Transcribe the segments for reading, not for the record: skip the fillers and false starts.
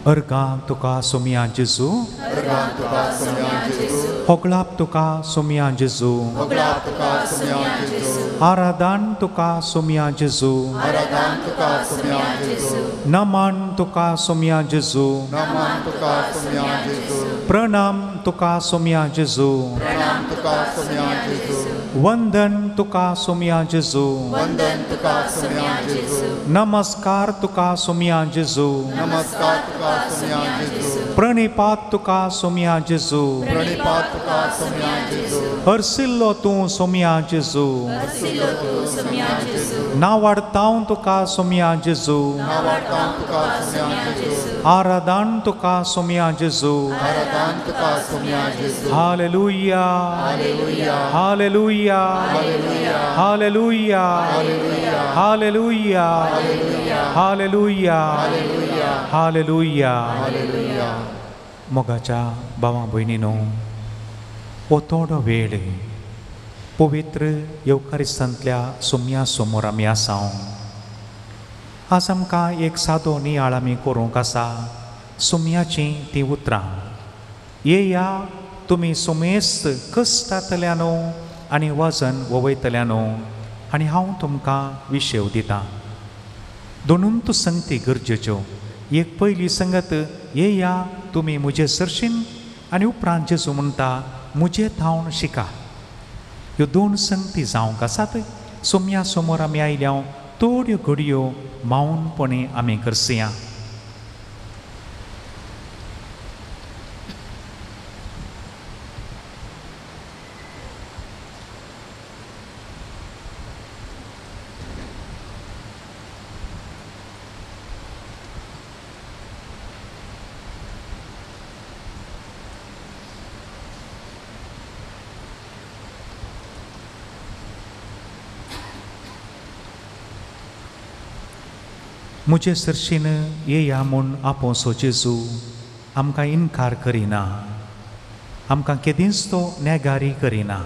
Ergang tuka sumia Jesu, Hoglap tuka sumia Jesu, Aradan tuka sumia Jesu, Naman tuka sumia Jesu, Pranam tuka sumia Jesu, Vandan tuka sumia Jesu, Namaskar tuka sumia Jesu, Pranipat tuka sumia Jesu, Hersillo tu sumia Jesu, Nawartaun tuka sumia Jesu, Aradan tuka sumia Jesu, Hallelujah, Hallelujah, Hallelujah, Hallelujah, Hallelujah, Hallelujah. मोगाच्या भावा भयणीनो हो थोडो वेळ पवित्र येवकारिस्तांतल्या सुमया समोर आमी आसा. आज आमकां एक सादो नियाळ आमी करूंक आसा सुमयाची ती उतरां. येया तुमी सुमेस्त कश्टांतल्यानो आनी वजन वोवयतल्यानो आनी हांव तुमकां विशेव दितां. दोनूच संगती गरजेच्यो. एक पयली संगत येया तुमी मुजे सरशीन आनी उपरांत जेजू म्हणटा मुजे थावन शिका. ह्यो दोन संगती जावंक आसात. सुमया समोर आमी आयल्या थोड्यो घडयो मौनपणी आमी करसया. मुझे सरशीन येया म्हूण आपोवचो जेजू आमकां इन्कार करिना. आमकां केदींच तो नेगारी करिना.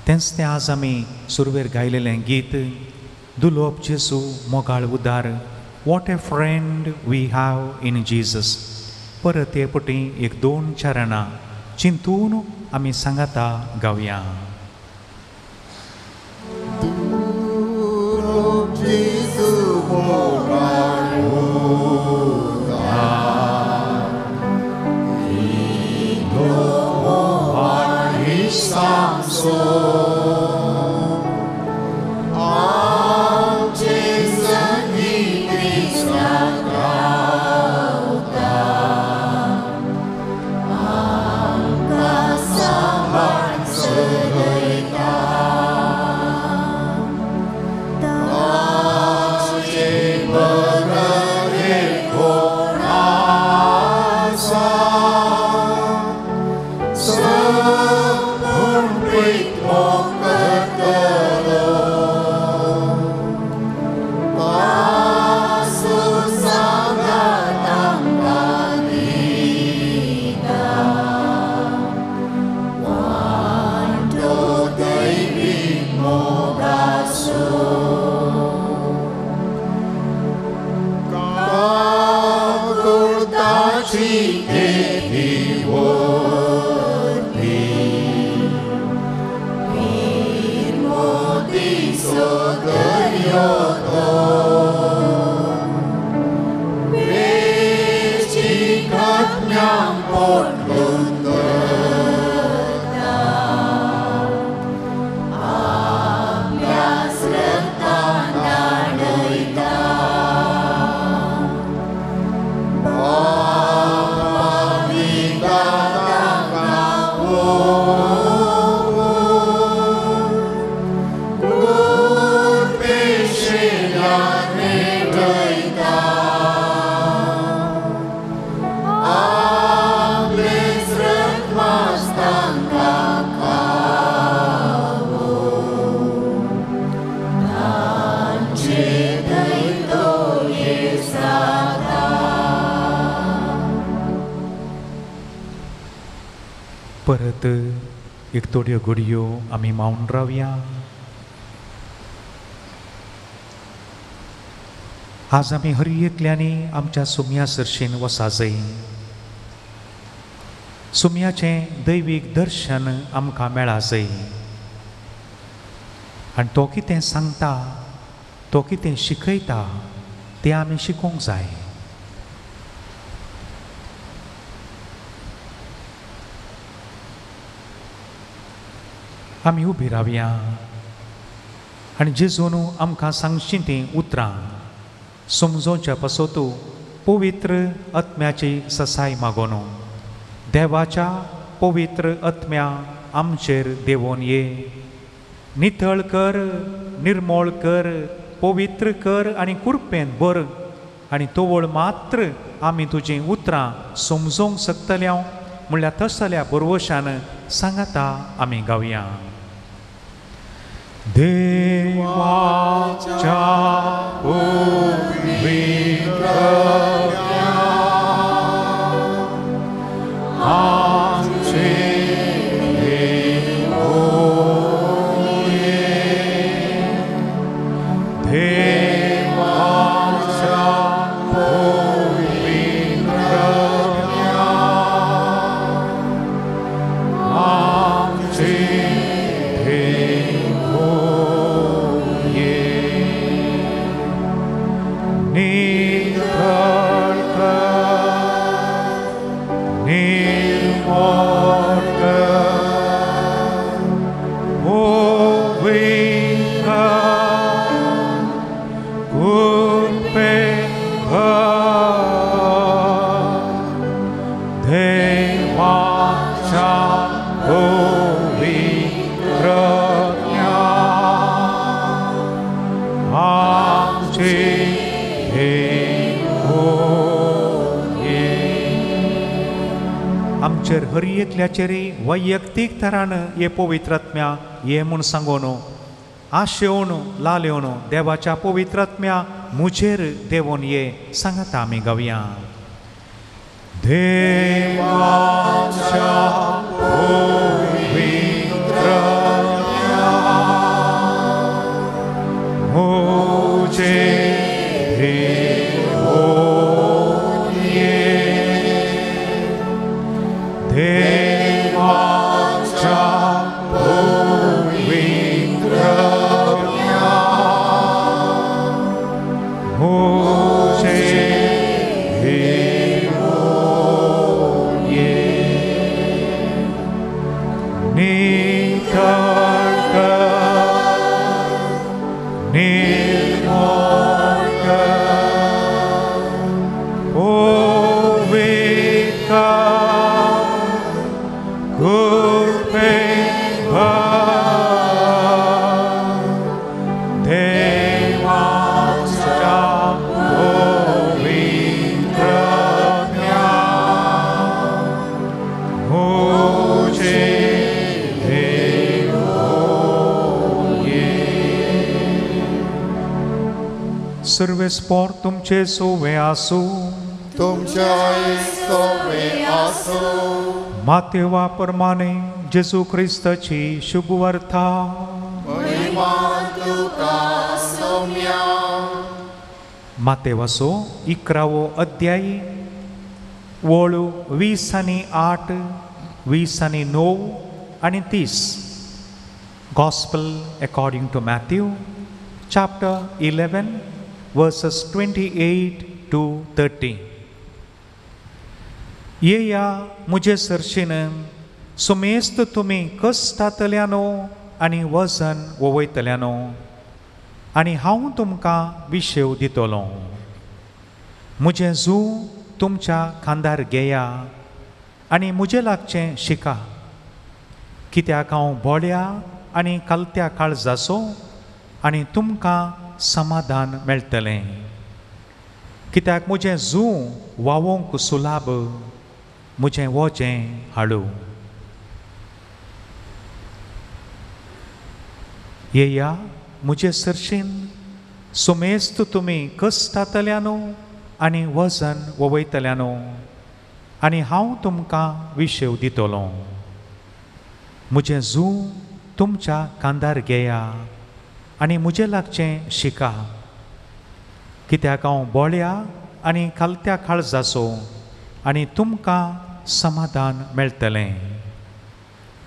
तेंच तें आज आमी सुरवेर गायलेलें गीत दुलोप जेजू मोगाळ उदार. What a friend we have in Jesus. परत हे पटी एक दोन चरणां चिंतून आमी सांगाता गावया. परत एक थोड्यो घडयो आमी मावून रावया. आज आमी हर एकल्यांनी आमच्या सुम्या सर्शेन वसा जाय. सुम्याचें दैवीक दर्शन आमकां मेळा जाय आनी तो कितें सांगता, तो कितें शिकयता तें आमी शिकोवंक जाय. आमी उबी रावया आनी जेजून आमकां सांगची तीं उतरां समजोवच्या पासोतू पवित्र आत्म्याची ससाय मागोन देवाच्या पवित्र आत्म्या आमचेर देवोन ये. नितळ कर, निर्मळ कर, पवित्र कर आनी कुरपेन भर आनी तोवळ मात्र आमी तुजीं उतरां समजोवंक शकतल्या म्हणल्यार तसल्या बरवशान सांगाता आमी गावया. देवाच्या पवित्र आमचे देवोन ये. देवाच्या पवित्र आमचे आमचेर हर एकल्याचेरय वैयक्तीक तरान हे पवित्रात्म्या ये म्हूण सांगून आशेवन लालेवन देवाच्या पवित्रात्म्या मुझेर देवोन ये सांगाता आमी गावया. देवाच्या पवित्रात्म्या मुझेर देवोन ये. देवाच्या पवित्रात्म्या मुझेर देवोन ये. सर्वेस्पोर तुमचे सोवे आसूं. तुमच्या सोवे आसो. मातेवा प्रमाणे जेजू ख्रिस्ताची शुभ वार्ता. महिमा तुका सौम्या. मातेवाचो 11वो अध्याय वळू 20:8, 20:9 आणि 30. Gospel according to Matthew, chapter 11, verses 28 to 30. येया मुझे सरशीन सुमेस्त तुम्ही कश्टांतल्यानो आनी वजन वोवयतल्यानो आनी हांव तुमकां विशेव दितलो. मुझे जू तुमच्या खांदार घेया आनी मुझे लागचें शिका, कित्याक हांव बोड्या आनी कलत्या काळजाचो आनी तुमकां समाधान मेळटलें. कित्याक मुझें जू वावोंक सुलाभ, मुझें वोजें हाडू. येया मुझे सरशीन सुमेस्त तुमी कश्टांतल्यानो आनी वजन वोवयतल्यानो आनी हांव तुमकां विशेव दितलो. मुझे जू तुमच्या कांदार घेया आनी मुझे लागचें शिका, कित्याक हांव बोड्या आनी कलत्या काळजाचो आनी तुमकां समाधान मेळटलें.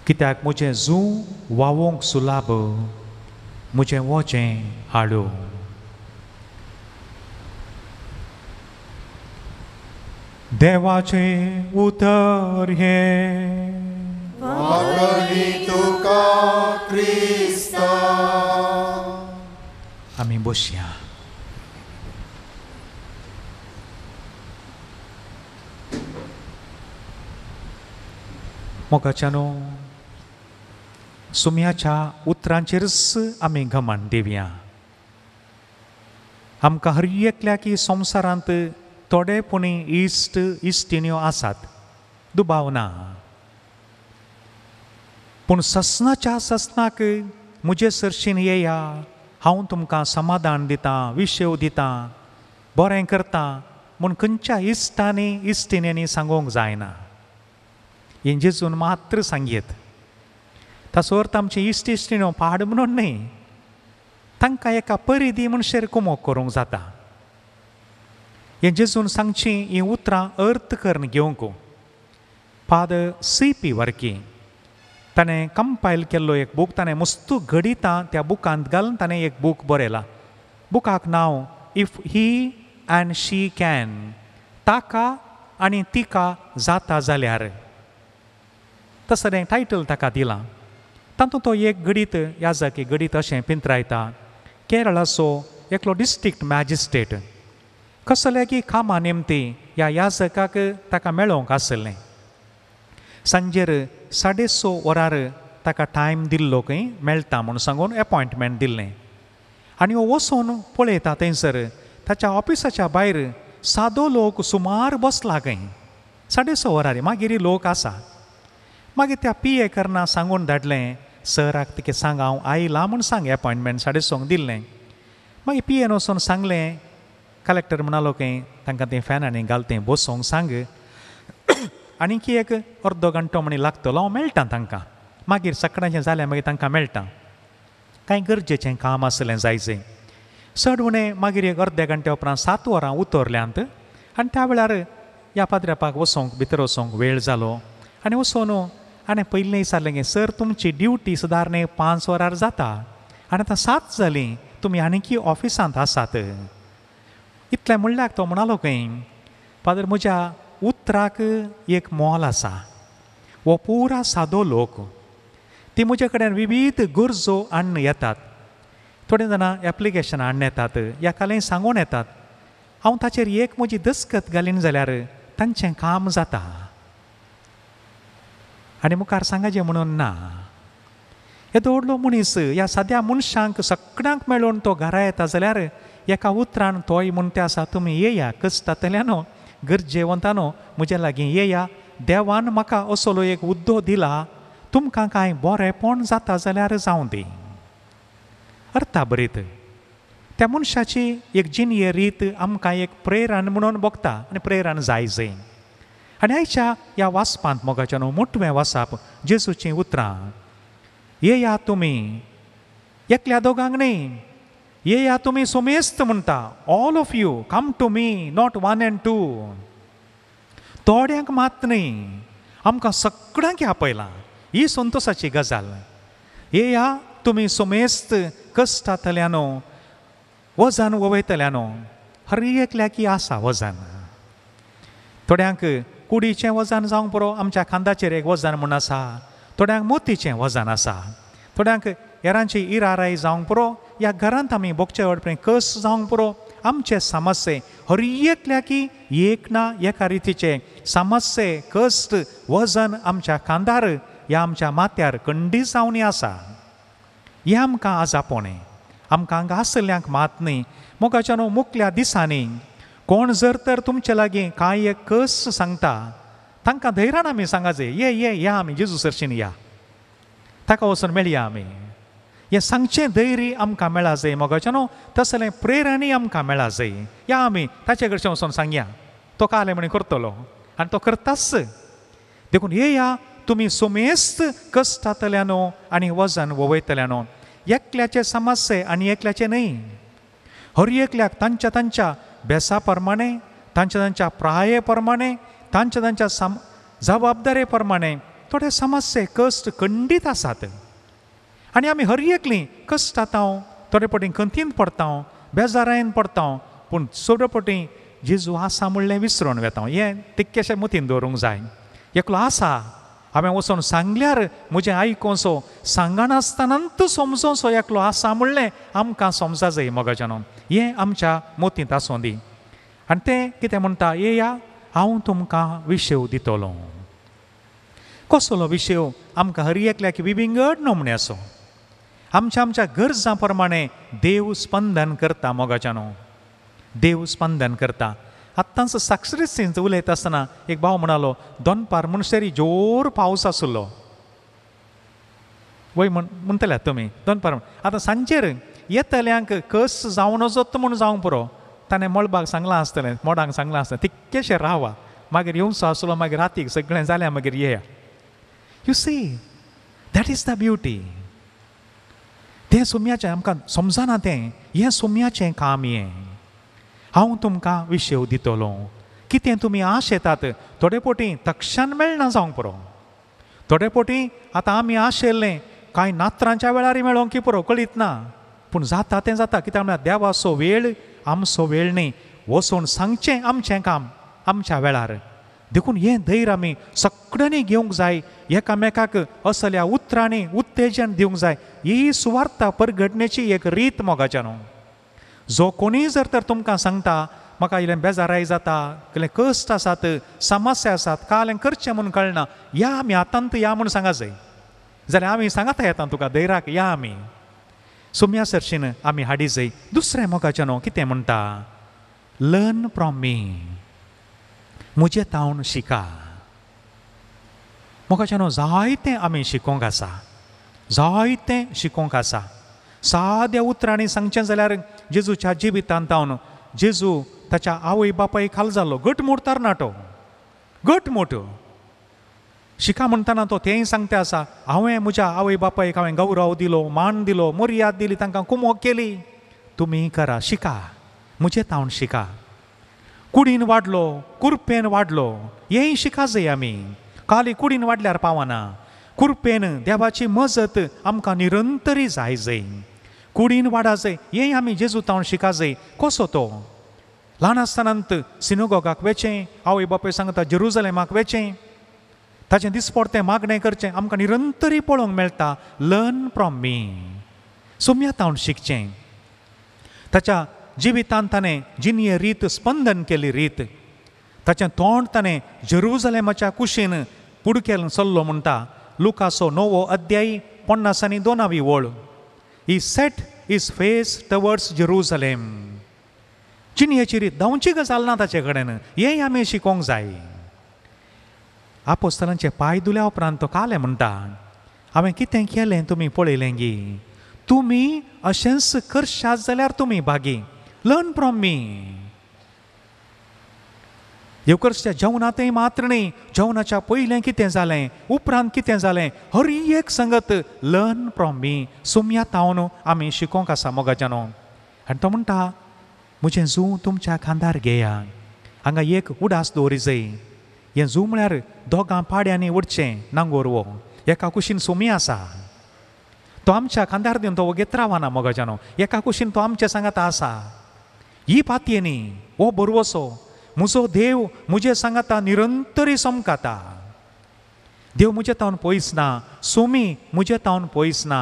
कित्याक मुझें जू वावोंक सुलाभ, मुझें वोजें हाडू. देवाचे उतर हे. वागणी तुका क्रिस्ता. आमी बसया. मोगाच्यानो सुम्याच्या उतरांचेरच आमी घमंड दिवया. आमकां हर एकल्या की संवसारांत थोडेपणी इश्ट इश्टिण्यो आसात, दुबाव ना. पूण ससनाच्या ससनाक मुझे सरशीन येया, हांव तुमकां समाधान दितां, विशेव दितां, बरें करतां म्हूण खंयच्या इश्टांनी इश्टिण्यांनी सांगूंक जायना. हें जेजून मात्र सांगयत. ताचो अर्थ आमचे इश्ट इश्टिण्यो पाड म्हणून न्ही, तांकां एका परिदी मनशेर कुमोक करूंक जाता. हें जेजून सांगची हीं उतरां अर्थ करून घेवंक. Father C.P. वर्की ताणें कंपायल केल्लो एक बूक ताणें मस्तू घडितां त्या बुकांत घालून ताणें एक बूक बरयला. बुकाक नांव if he and she can. ताका आनी तिका जाता जाल्यार, तसलें टायटल ताका दिलां. तातूंत तो एक गडीत याजक एक गडीत अशें पिंत्रायता. केरळाचो एकलो डिस्ट्रिक्ट मॅजिस्ट्रेट कसले की कामा निमती ह्या याजकाक ताका मेळोवंक आसलें. सांजेर 6:30 वरार ताका टायम दिल्लो खंय मेळटा म्हूण सांगून एपॉयंटमेंट दिल्लें. आनी हो वचून पळयता थंयसर ताच्या ऑफिसाच्या भायर सादो लोक सुमार बसला खंय 6:30 वरार. मागीर लोक आसा. मागीर त्या PA करना सांगून धाडलें, सराक तिका सांग हांव आयलां म्हूण सांग, एपॉयंटमेंट 6:30 दिल्लें. मागीर PA वचून सांगलें, कलेक्टर म्हणालो खंय तांकां तें फॅनांनी घाल तें बसोंक सांग, आनीक एक अर्दो घंटो म्हणी लागतलो, हांव मेळटा तांकां. मागीर सकाळचें जाल्यार मागीर तांकां मेळटा. कांय गरजेचें काम आसलें जायचें. चड उणें मागीर एक अर्दे घंटे उपरांत 7 वरां उतरल्यांत. आनी त्या वेळार ह्या पाद्रेपाक वचोंक भितर वचोंक वेळ जालो. आनी वचून आनी पयलीं विचारलें की सर तुमची ड्युटी सुदारणे 5 वरार जाता आनी आतां 7 जालीं, तुमी आनीकी ऑफिसांत आसात. इतलें म्हणल्यार तो म्हणालो खंय, फादर म्हज्या उतराक एक मोल आसा. हो पुरा सादो लोक, ती म्हजे कडेन विविध गरजो हाडून येतात. थोडे जाणां एप्लिकेशन हाडून येतात, एकालें सांगून येतात. हांव ताचेर एक म्हजी दस्खत घालीन जाल्यार तांचें काम जाता. आनी मुखार सांगाचें म्हणून ना. येदो व्हडलो मनीस ह्या साद्या मनशांक सगळ्यांक मेळून तो घरा येता जाल्यार एका उतरान तोय म्हणटा आसा, तुमी येया कश्टांतल्यानो गरजेवंतानो म्हजे लागीं येया. देवान म्हाका असलो एक उद्दो दिला, तुमकां कांय बरेंपण जाता जाल्यार जावं दी. अर्था बरयत. त्या मनशाची एक जिणये रीत आमकां एक प्रेरण म्हणून बघता आनी प्रेरण जायजे. आनी आयच्या ह्या वाचपांत मोगाच्या न्हू मोठवें वाचप जेजूचीं उतरां. येया तुमी एकल्या दोगांक न्ही, येया तुमी सोमेस्त म्हणटा. All of you come to me, not one and two. थोड्यांक मात न्ही, आमकां सगळ्यांक आपयलां. ही संतोशाची गजाल. येया तुमी सोमेस्त कश्टांतल्यानो वजन वयतल्यानो. हर एकल्याकी आसा वजन. थोड्यांक कुडीचें वजन जावंक पुरो, आमच्या खांदाचेर एक वजन म्हूण आसा. थोड्यांक मोतीचें वजन आसा. थोड्यांक हेरांची इराराय जावंक पुरो, ह्या घरांत आमी भोगचे वडपणे कस जावंक पुरो. आमचे समस्ये हर एकल्याकी एक ना एका रितीचे समस्ये कश्ट वजन आमच्या खांदार ह्या आमच्या माथ्यार खंडीत जावनी आसा. हें आमकां आज आपोवणें. आमकां हांगा आसल्ल्यांक मात न्ही. मोगाच्या न्हू मुखल्या दिसांनी कोण जर तर तुमचे लागीं कांय एक कस सांगता, तांकां धैर्यान आमी सांगाजे, ये ये या आमी जेजू सरशीन या, ताका वचून मेळया आमी. हें सांगचें धैर्य आमकां मेळा जाय मोगाच्या न्हू. तसलें प्रेरणी आमकां मेळा जाय. या आमी ताचे कडच्यान वचून सांगया, तो काले म्हणी करतलो आनी तो करताच. देखून येया तुमी सोमेस्त कश्टांतल्यानो आनी वजन वयतल्यानो. एकल्याचे समस्ये आनी एकल्याचे न्ही. हर एकल्याक तांच्या तांच्या बेसा प्रमाणे, तांच्या तांच्या प्राये प्रमाणे, तांच्या तांच्या जबाबदारे प्रमाणे थोडे समस्ये कश्ट खंडीत आसात. आनी आमी हर एकलीं कश्ट जाता, थोडे पटी खंतीन पडटा, बेजारायन पडटा. पूण सोडे पटी जेजू आसा म्हणलें विसरून वेता. हें तितकेशें मतीन दवरूंक जाय. एकलो आसा, हांवें वचून सांगल्यार म्हजें आयकोसो, सांगनासतनांत समजोसो एकलो आसा म्हणलें आमकां समजा जाय मोगाच्या न्हू. हें आमच्या मतींत आसूं दी. आनी तें कितें म्हणटा, येया हांव तुमकां विशेव दितलो. कसलो विशेव? आमकां हर एकल्याक विविंगड नमणे आसो. आमच्या आमच्या गरजां प्रमाणे देव स्पंदन करता मोगाच्या न्हू. देव स्पंदन करता. आत्तांच साक्षरीत उलयता आसतना एक भाव म्हणालो, दोनपार म्हणसरी जोर पावस आसलो. वय म्हणटल्यात तुमी दोनपार. आतां सांजेर येतल्यांक कस जावन वचत म्हूण जावंक पुरो. ताणें मळबाक सांगलां आसतलें, मोडांक सांगलां आसतलें, तितकेशें रावा, मागीर येवचो आसलो, मागीर रातीक सगळें जालें, मागीर येया. You see, that is the beauty. तें सुम्याचें आमकां समजना. तें हें सुम्याचें काम. हें हांव तुमकां विशेव दितलो. कितें तुमी आश येतात, थोडे पटी तक्षण मेळना जावंक पुरो. थोडे पटी आतां आमी आशेल्लें कांय नात्रांच्या वेळार मेळोंक पुरो, कळीत ना. पूण जाता तें जाता. कित्याक म्हळ्यार देवाचो वेळ आमचो वेळ न्ही. वचून सांगचें आमचें काम आमच्या वेळार. देखून हें धैर्य आमी सगळ्यांनी घेवंक जाय. एकामेकाक असल्या उतरांनी उत्तेजन दिवंक जाय. ही सुवार्ता परगडणेची एक रीत मोगाच्या न्हू. जो कोणी जर तर तुमकां सांगता म्हाका इल्लें बेजाराय जाता, इल्लें कश्ट आसात, समस्या आसात, कालें करचें म्हूण कळना, या आमी आतांत या म्हूण सांगा जाय. जाल्यार आमी सांगता येता तुका धैर्याक या आमी सुम्या सरशीन आमी हाडी जाय. दुसरें मोगाचें न्हू कितें म्हणटा, लर्न फ्रॉम मी. म्हजे तावन शिका. मोगाचें न्हू जायतें आमी शिकोवंक आसा. जायतें शिकोवंक आसा. साद्या उतरांनी सांगचें जाल्यार जेजूच्या जिवितांत तावन जेजू ताच्या आवय बापाय खाल जाल्लो घटमूट तरणाटो. घटमूट शिका म्हणटना तो तेंय सांगता आसा, हांवें म्हज्या आवय बापायक हांवें गौरव दिलो, मान दिलो, मर्याद दिली, तांकां कुमोग केली. तुमी करा, शिका, म्हजे तावन शिका. कुडीन वाडलो, कुरपेन वाडलो, हेंय शिका जाय आमी. खाली कुडीन वाडल्यार पावना. कुरपेन देवाची मजत आमकां निरंतरी जाय जाय. कुडीन वाडा जाय, हेंय आमी जेजू तावन शिका जाय. कसो तो? ल्हान आसतनांत सिनोगोगाक वेचें, आवय बापाय सांगता जेरुजलेमाक वेचें, ताचें दिसपडतें मागणें करचें आमकां निरंतरी पळोवंक मेळटा. लर्न फ्रॉम मी. सुम्या तावन शिकचें. ताच्या जिवितांत ताणें जिणये रीत स्पंदन केली रीत. ताचें तोंड ताणें जेरुजलेमाच्या कुशीन पुडकेन चल्लो म्हणटा. लुकाचो 9 अध्याय 52 वळ. ही सेट इज फेस टवर्ड्स जेरुजलेम. जिणयेची रीत धांवची गजाल ना ताचे कडेन. हेंय आमी शिकोवंक जाय. आपोस्तलांचे पांय धुल्या उपरांत तो काले म्हणटा, हांवें कितें केलें तुमी पळयलें गी. तुमी अशेंच करशात जाल्यार तुमी भागी. लर्न फ्रॉम मी. येवकरच्या जेवणांतय मात्र न्ही, जेवणाच्या पयलें कितें जालें, उपरांत कितें जालें, हर एक संगत लर्न फ्रॉम मी. सुमयात हांव आमी शिकोवंक आसा मोगाच्यानो. आनी तो म्हणटा म्हजें जू तुमच्या खांदार घेया. हांगा एक उडास दवरी जाय. हें जू म्हळ्यार दोगां पाड्यांनी उडचें नांगोर वो. एका कुशीन सुमी आसा, तो आमच्या खांदार दिवन तो घेत रावना मोगाच्यानो. एका कुशीन तो आमच्या सांगात आसा. ही पातयेनी हो बरवसो म्हजो देव म्हजे सांगाता निरंतरी समकाता. देव म्हजे तावन पयस ना, सोमी म्हजे तावन पयस ना.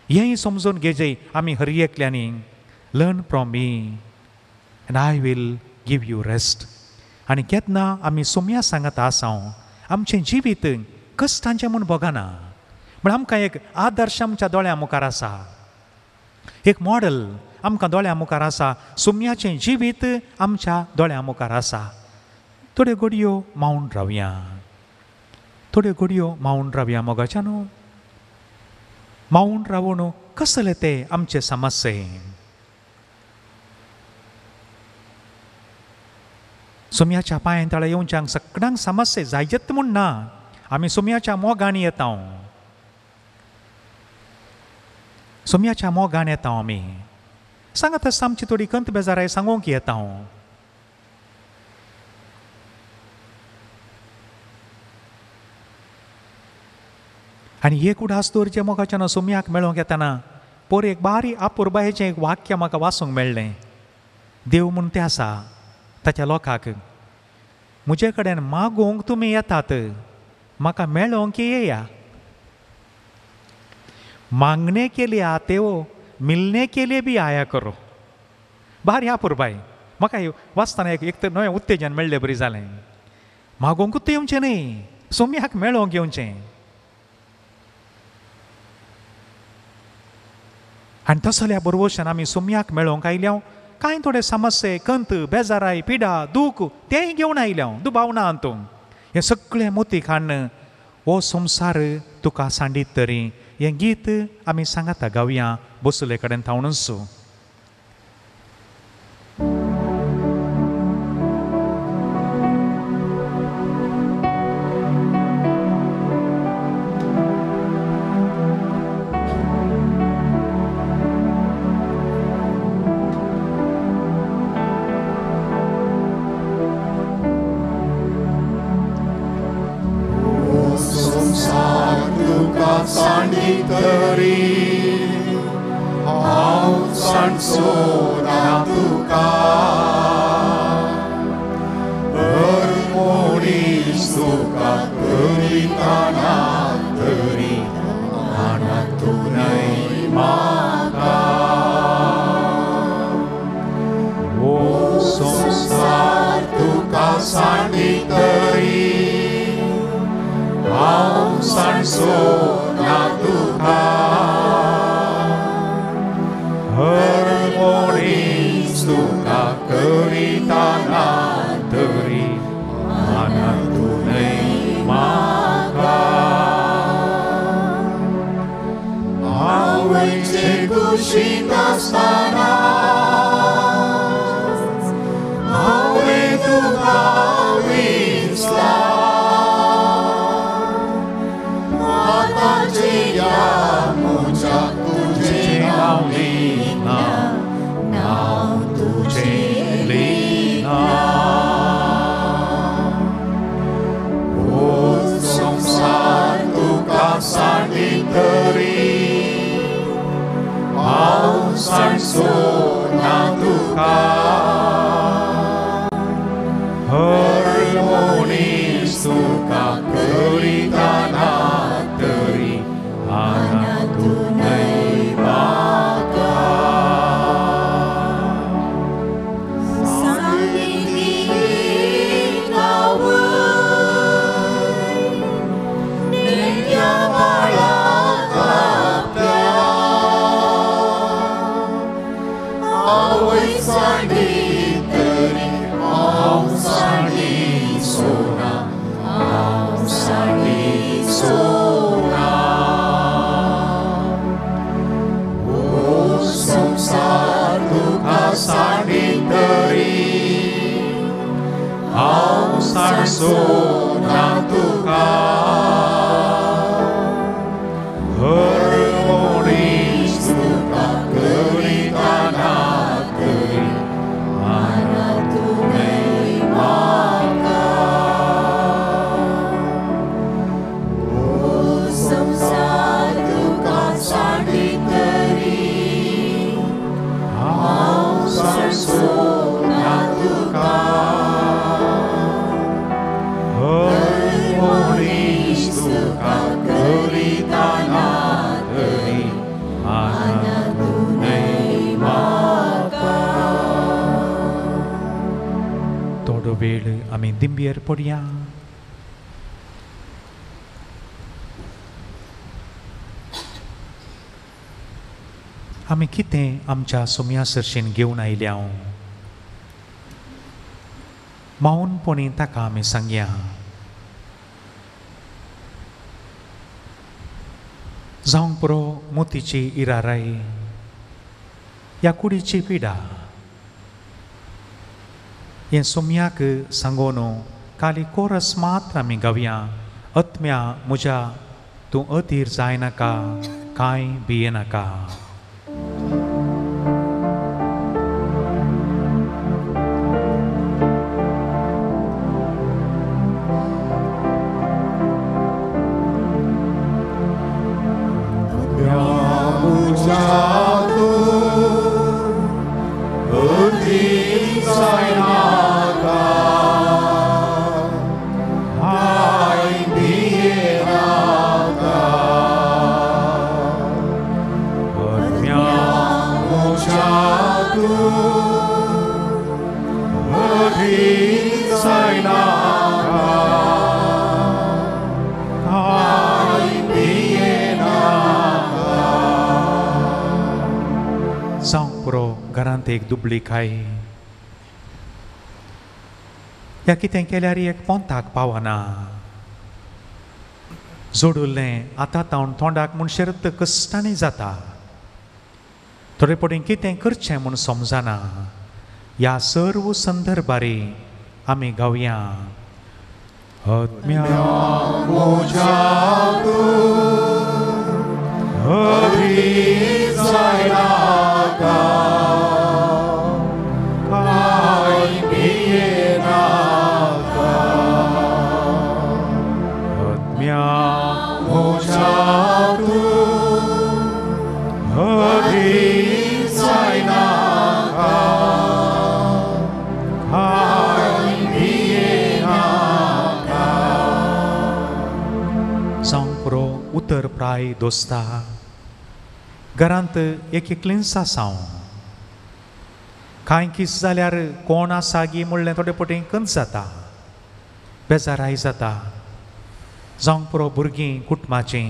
हेंय समजून घेजय आमी हर एकल्यांनी. Learn from me and I will give you rest. आनी केन्ना आमी सोम्या सांगात आसां आमचें जिवीत कश्टांचें म्हूण बगना, म्हण आमकां एक आदर्श आमच्या दोळ्या मुखार आसा, एक मॉडल आमकां दोळ्या मुखार आसा. सुमयाचें जिवीत आमच्या दोळ्या मुखार आसा. थोड्यो घडयो मावून रावया, थोड्यो घडयो मावून रावया मोगाच्यानो. मावून रावून कसले ते आमचे समस्ये. सुमयाच्या पांय तळे येवच्यांक सगळ्यांक समस्ये जायत म्हूण ना. आमी सुमयाच्या मोगान येता, सुमयाच्या मोगान येता. आमी सांगात आसता आमची थोडी कंत बेजाराय सांगूंक येता. आनी एक उडास दवरचे मोगाच्यान सुमयाक मेळोंक येताना पोर एक बारी आपुरबायेचें एक वाक्य म्हाका वाचूंक मेळ्ळें. देव म्हूण तें आसा ताच्या लोकांक, म्हजे कडेन मागोवंक तुमी येतात, म्हाका मेळोंक येया. मांगणे के लिए आते हो, मिलने के लिए भी आया करो. बारी आपुरबाय. म्हाका वाचताना एक तर नवें उत्तेजन मेळ्ळें, बरी जालें. मागोवंकूच येवचें न्ही, सुमयाक मेळोंक येवचें. आनी तसल्या बरोवशान आमी सुमयाक मेळोंक आयल्या. कांय थोडे समस्ये, कंत, बेजाराय, पिडा, दूख तेंय घेवन आयल्या. दुबाव ना तूं. हें सगळें मोती काडन हो संवसार तुका सांडीत तरी. हें गीत आमी सांगाता गावया बसुले कडेन थावणूच. always find na tuka harmonis tuka kerita na keri anak tunai maka usam satu kasa diteri ausam na tuka harmonis tuka kerita na keri anak tunai maka todo वेळ आम्ही दिंबीर पडया आम्ही कितें आमच्या सुम्या सरशीन घेवन आयल्या मौनपणी ताका आमी सांगया जावंक पुरो मोतीची इराराई ह्या कुडीची पिडा हें सुम्याक सांगून काली कोरस मात्र आमी गावया आत्म्या म्हज्या तूं अधीर जायनाका कांय भियेनाका घरांत एक दुबळी खाय ह्या कितें केल्यार एक पोंताक पावना जोडुल्लें आतां तावन तोंडाक म्हूण शर्त कश्टांनी जाता थोडे पटेन कितें करचें म्हूण समजना ह्या सर्व संदर्भारी आमी गावया आत्म्या म्हज्या अधीर जायनाका उतर प्राय दोस्ता घरांत एक एकलींच आसां कांय किस जाल्यार कोण आसा गी म्हणलें थोडे पटेन कंस जाता बेजाराय जाता जावंक पुरो भुरगीं कुटुंबाचीं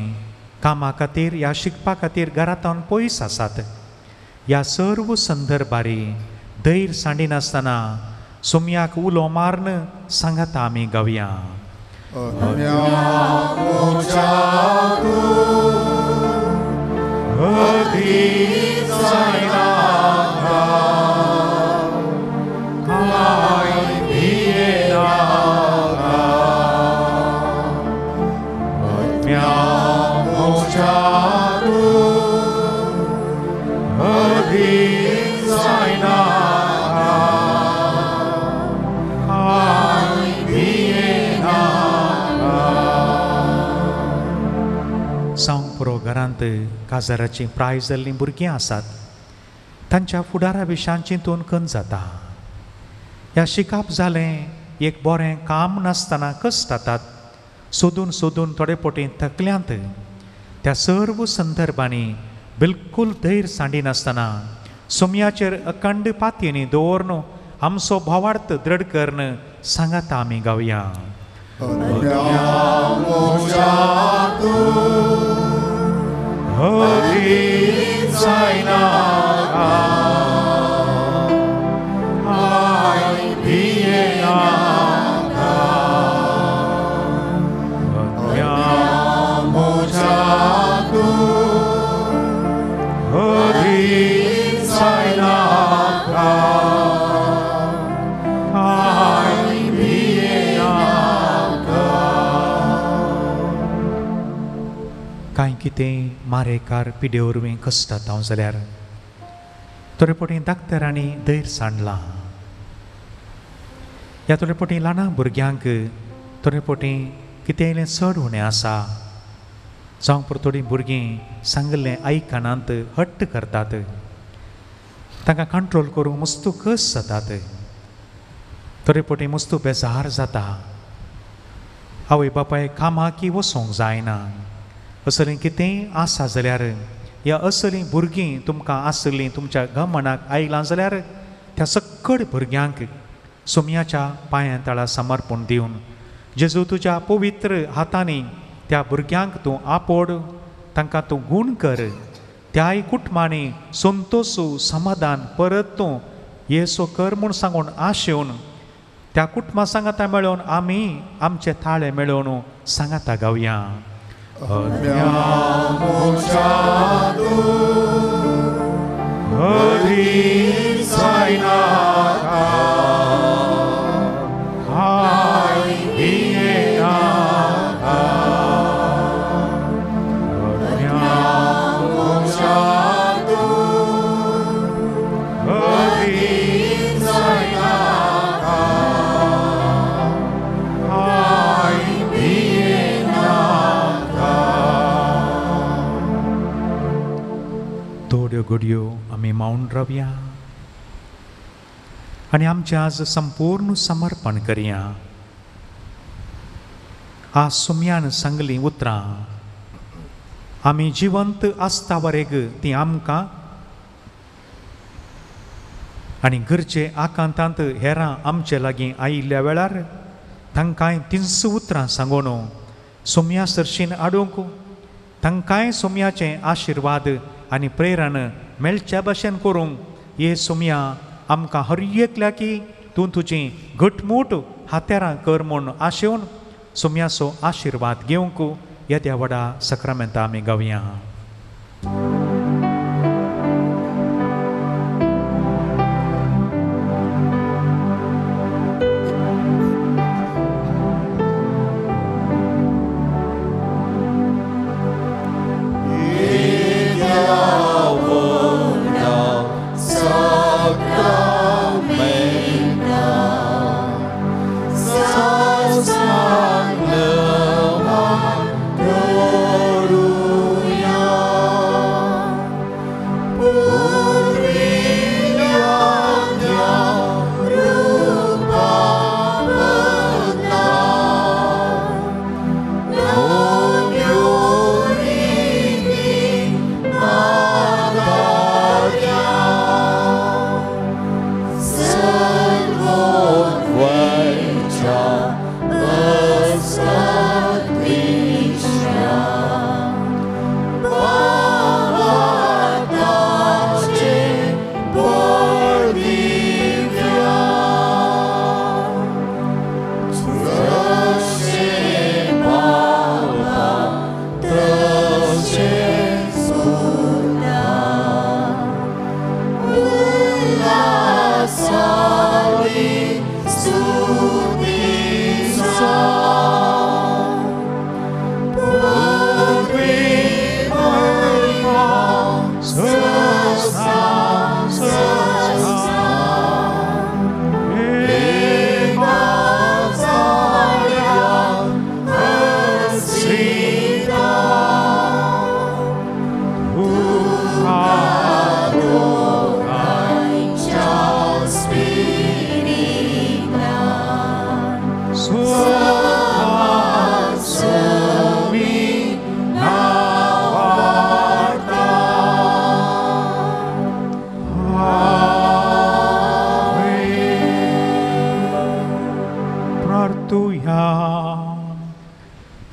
कामा खातीर या शिकपा खातीर घरांतल्यान पयस आसात ह्या सर्व संदर्भारी धैर्य सांडिनासतना सुम्याक उलो मारन सांगाता आमी गावया अधीर जायनाका कांय भियेनाका आत्म्या म्हज्या अधीर जायनाका कांय भियेनाका जावंक पुरो घरांत काजाराची प्राय जाल्लीं भुरगीं आसात तांच्या फुडारा विशयान चिंतून खंत जाता ह्या शिकप जालें एक बरें काम नासतना कश्ट जातात सोदून सोदून थोडे पटेन थकल्यांत त्या सर्व संदर्भांनी बिलकुल धैर्य सांडिनासतना सुम्याचेर अखंड पातयेनी दवरून आमचो भावार्थ दृढ करन सांगाता आमी गावया अधीर जायनाका कांय भियेनाका आत्म्या म्हज्या अधीर जायनाका कांय भियेनाका कितें मारेकार पिडे वरवीं कश्टात हांव जाल्यार थोडे फावटी दाक्तरांनी धैर्य सांडलां. ह्या थोडे फावटी ल्हान भुरग्यांक थोडे फावटी कितें इल्लें चड उणें आसा जावं पर थोडीं भुरगीं सांगलें आयकनात हट्ट करतात. तांकां कंट्रोल करूंक मस्तू कस जातात. थोडे फावटी मस्तू बेजार जाता. आवय बापाय कामाकी वचोंक जायना. असलीं कितेंय आसा जाल्यार ह्या असलीं भुरगीं तुमकां आसलीं तुमच्या घमनाक आयलां जाल्यार त्या सक्कड भुरग्यांक सुमयाच्या पांयां तळा समर्पण दिवन जेजू तुज्या पवित्र हातांनी त्या भुरग्यांक तूं आपड. तांकां तूं गूण कर. त्याय कुटुंबांनी संतोशू समाधान परत तूं येसो कर म्हूण सांगून आशेवन त्या कुटुंबा सांगाता मेळोवन आमी आमचे ताळे मेळोवन सांगाता गावया. घडयो आमी मावून रावया आनी आमचें आज संपूर्ण समर्पण करया. आज सुमयान सांगलीं उतरां आमी जिवंत आसता वरेग ती आमकां आनी घरचे आकांतांत हेरां आमचे लागीं आयिल्ल्या वेळार तांकांय तिनस उतरां सांगून सुमया सरशीन हाडूंक तांकांय सुमयाचें आशिर्वाद आनी प्रेरण मेळच्या भाशेन करूंक हे सुमया आमकां हर एकल्या की तूं तुजी घटमूट हात्यारां कर म्हूण आशेवन सुमयाचो आशिर्वाद घेवंक येद्या व्हडा सक्रामेंता आमी गावया.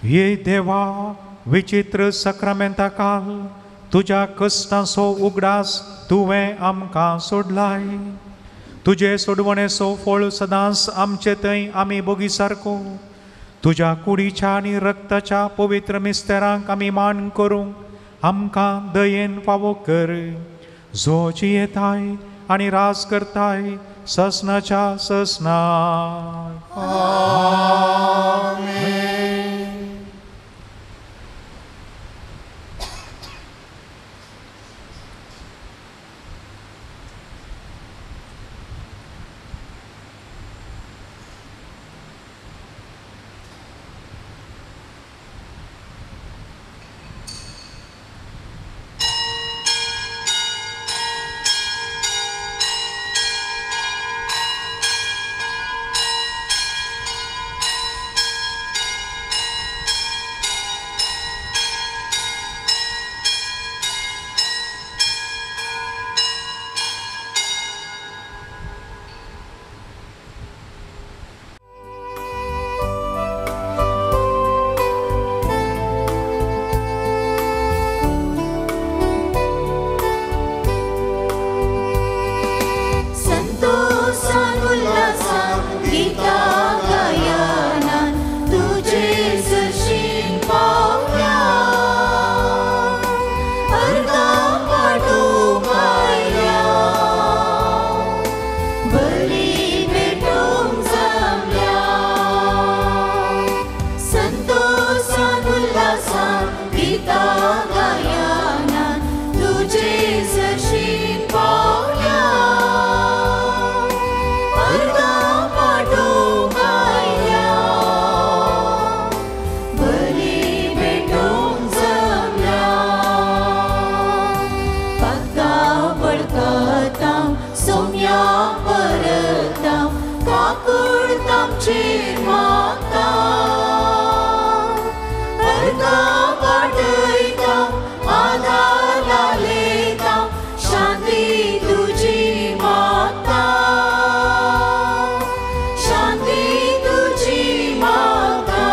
हे देवा विचित्र सक्रामेंता काल तुज्या कश्टांचो उगडास तुवें आमकां सोडलाय. तुजे सोडवणेचो फळ सदांच आमचे थंय आमी बोगी सारको तुज्या कुडीच्या आनी रक्ताच्या पवित्र मिस्तेरांक आमी मान करूंक आमकां दयेन फावो कर. जो जियेताय आनी रास करताय ससनाच्या ससना. आमेन. तुझेर मागता अर्गा वाटयता आधार लालेता शांती तुझी मागता शांती तुझी मागता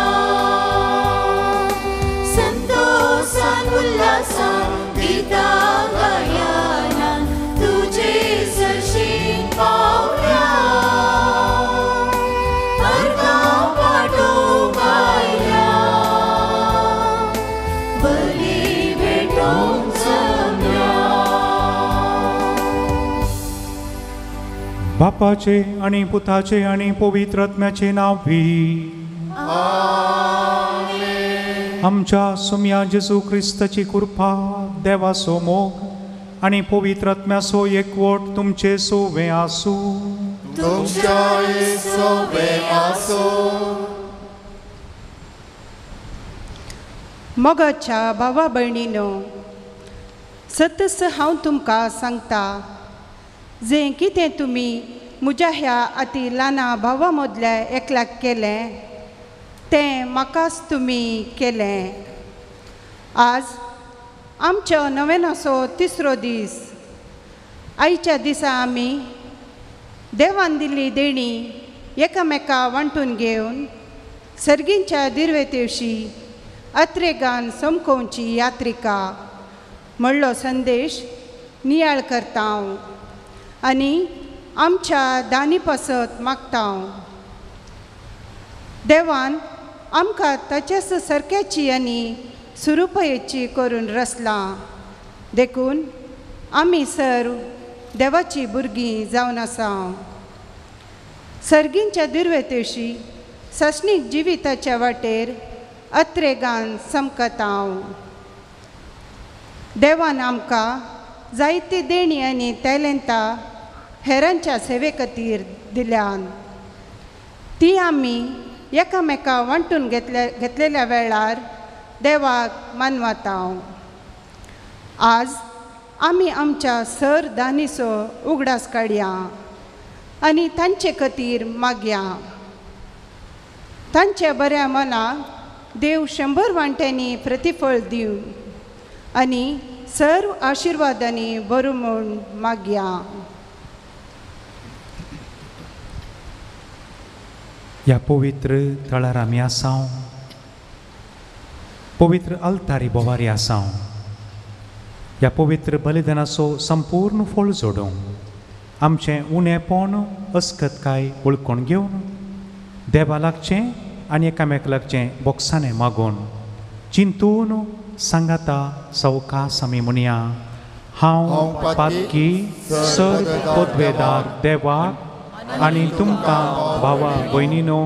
संतोषान उल्हासान गीता गायनान तुझे सरशीन पावल्या अर्गा वाटो गायल्या बली भेटोंक जमल्या बापाचे आणि पुताचे आणि पवित्र आत्म्याचे नाव भी आमच्या सुम्या जेजू क्रिस्ताची कृपा देवाचो मोग आणि पवित्र आत्म्याचो एकवट तुमचे सोवे आसू तुमच्या सोबे आसो मोगाच्या भावा भयणीनो सतस हांव तुमकां सांगता जें कितें तुमी म्हज्या ह्या अती ल्हाना भावा मदल्या एकल्याक केलें तें म्हाकाच तुमी केलें आज आमच्या नवेनाचो तिसरो दीस आयच्या दिसा आमी देवान दिल्ली देणी एकामेका वांटून घेवन सर्गींच्या दिर्वेतेवशी अत्रेगान समकोवची यात्रिका म्हणलो संदेश नियाळ करता आनी आमच्या दानी पासत मागता देवान आमकां ताचेच सारक्याची आनी सुरूपयेची करून रचलां देखून आमी सर्व देवाची भुरगीं जावन आसा सर्गींच्या दिर्वेतेवशी सस्नीक जिविताच्या वाटेर अत्रेगान समकता देवान आमकां जायती देणी आनी टॅलंटां हेरांच्या सेवे खातीर दिल्यान ती आमी एकामेका वांटून घेतलेल्या वेळार देवाक मानवता आज आमी आमच्या सर दानीचो उगडास काडया आनी तांचे खातीर मागया तांच्या बऱ्या मनाक देव 100 वांट्यांनी प्रतिफळ दिवं आनी सर्व आशिर्वादांनी भरू म्हूण मागया ह्या पवित्र थळार आमी आसा पवित्र अल्तारी बोवारी आसा ह्या पवित्र बलिदानाचो संपूर्ण फळ जोडूंक आमचें उणेपण अस्खतकाय वळखून घेवन देवा लागचें आनी एकामेक लागचें बोगसाणें मागून चिंतून सांगाता सवकास आमी म्हणया हांव पातकी सर पदवेदार देवाक आनी तुमकां भावा भयणीनो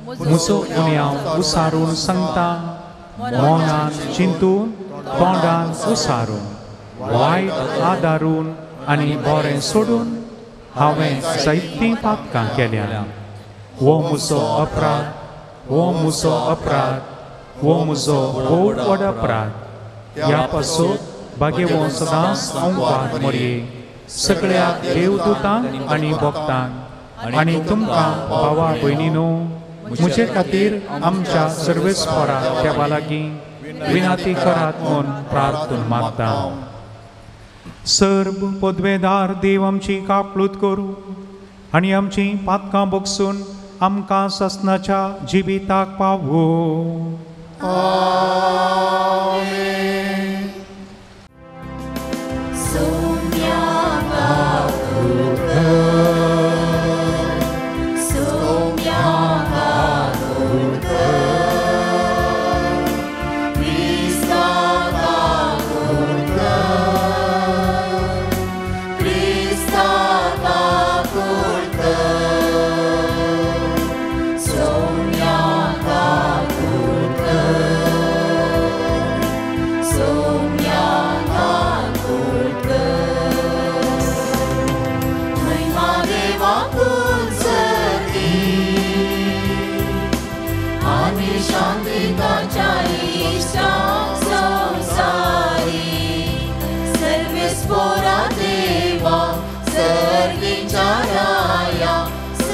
म्हजो उण्याव उसारून सांगता मौनान चिंतून तोंडान उसारून वायट आदारून आनी बरें सोडून हांवें जायतीं पातकां केल्या वो म्हजो अपराध वो म्हजो अपराध वो म्हजो व्हड व्हड अपराध ह्या पासून बागेवो सदांच अंवाद मरये सगळ्या देवदूतांक आनी भक्तांक आनी तुमकां भावा भयणीनो म्हजे खातीर आमच्या सर्वेस्परा देवा लागीं विनाती करात म्हूण प्रार्थना मागता सर्व पदवेदार देव आमची कापलूत करूं आनी आमची पातकां बगसून आमकां ससनाच्या जिविताक पावो आमेन सोम्या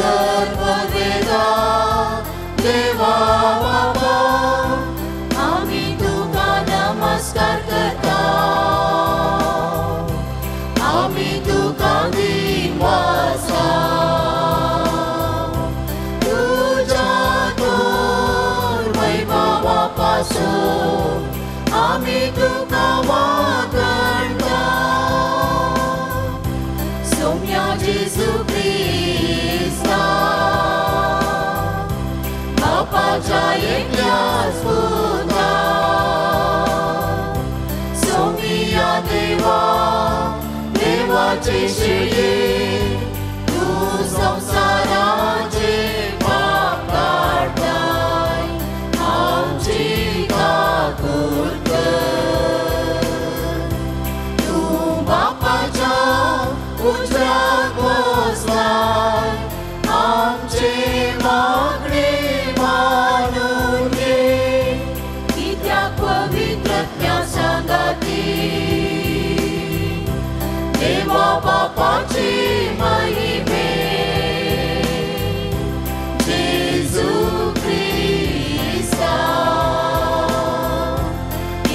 सर्व वेदा आमी तुका दिवासा तुझ्या तोर वैभवापासून आमी तुका वागणता सोम्या जेजू क्रिस्ता बापाच्या एकल्याच पुता सोमिया देवा देवाचे शिळे तू संसाराचे पाप काढताय आमची काकूट कर तू बापाच्या उजव्याक बसलाय आमचे मागणे मानून घे कित्याक पवित्रत्म्या सांगाती देवा बापाची महिमे जेजू क्रिस्ता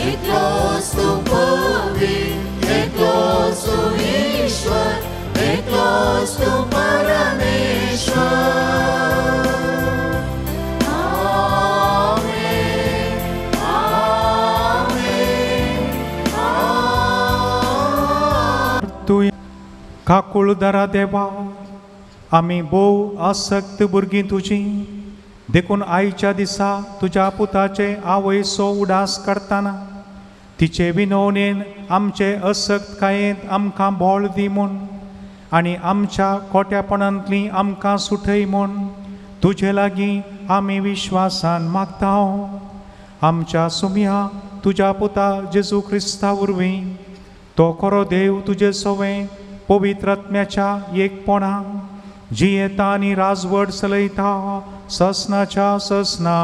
एकलोच तू पवित्र एकलोच तू ईश्वर एकलोच तू परमेश्वर तू काकूळ दरा देवा आमी भोव आसक्त भुरगीं तुजी देखून आयच्या दिसा तुज्या पुताचे आवयचो उडास करतना तिचे विनवणेन आमचे असक्तकायेंत आमकां बोळ दी म्हूण आनी आमच्या खोट्यापणांतली आमकां सुटय म्हूण तुजे लागीं आमी विश्वासान मागता आमच्या सुम्या तुज्या पुता जेजू क्रिस्ता वरवीं तो खरो देव तुजे सवें पवित्र आत्म्याच्या एकपणां जियेता आनी राजवट चलयता ससनाच्या ससना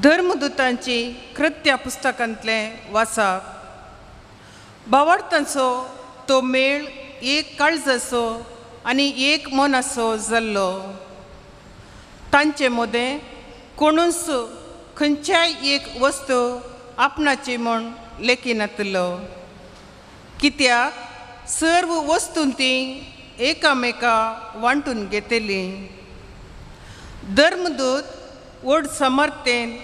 धर्मदूतांची कृत्या पुस्तकांतले वाचप भावार्थांचो तो मेळ एक काळजाचो आनी एक मनाचो जाल्लो तांचे मदें कोणूच खंयच्याय एक वस्तू आपणाची म्हूण लेखिनातलो कित्याक सर्व वस्तून ती एकामेका वांटून घेतली धर्मदूत व्हड समर्थेन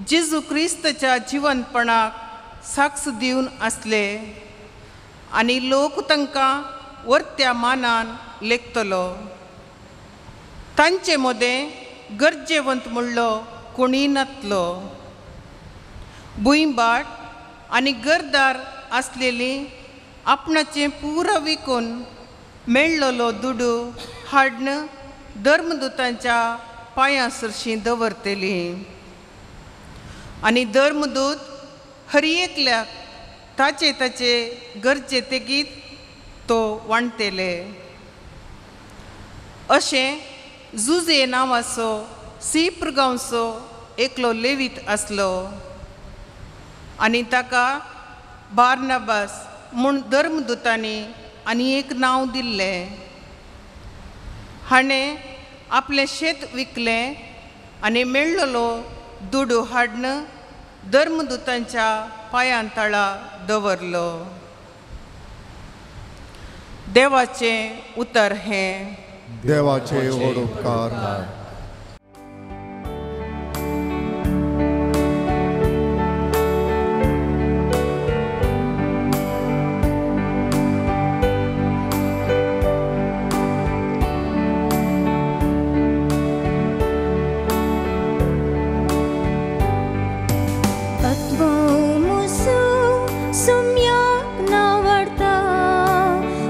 जेजू क्रिस्ताच्या जिवंतपणाक साक्ष दिवन आसले आनी लोक तांकां वर्त्या मानान लेखतलो तांचे मदें गरजेवंत म्हणलो कोणी नातलो भुंयबाट आनी गरदार आसलेली आपणाचें पुरो विकून मेळ्ळलो दुडू हाडन धर्मदूतांच्या पांयां सरशीं दवरतली आनी धर्मदूत हर एकल्याक ताचे ताचे गरजे तेगीत तो वांटतले अशें जुजे नांवाचो सीप्र गांवचो एकलो लेवीत आसलो आनी ताका बार्नबास म्हूण धर्मदूतांनी आनी एक नांव दिल्लें हाणें आपलें शेत विकलें आनी मेळ्ळलो दुडू हाडन धर्मदूतांच्या पांयां तळा दवरलो देवाचें उतर हें देवाचे व्हड उपकार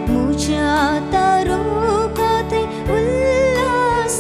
मुझ्या तारुकात उल्हास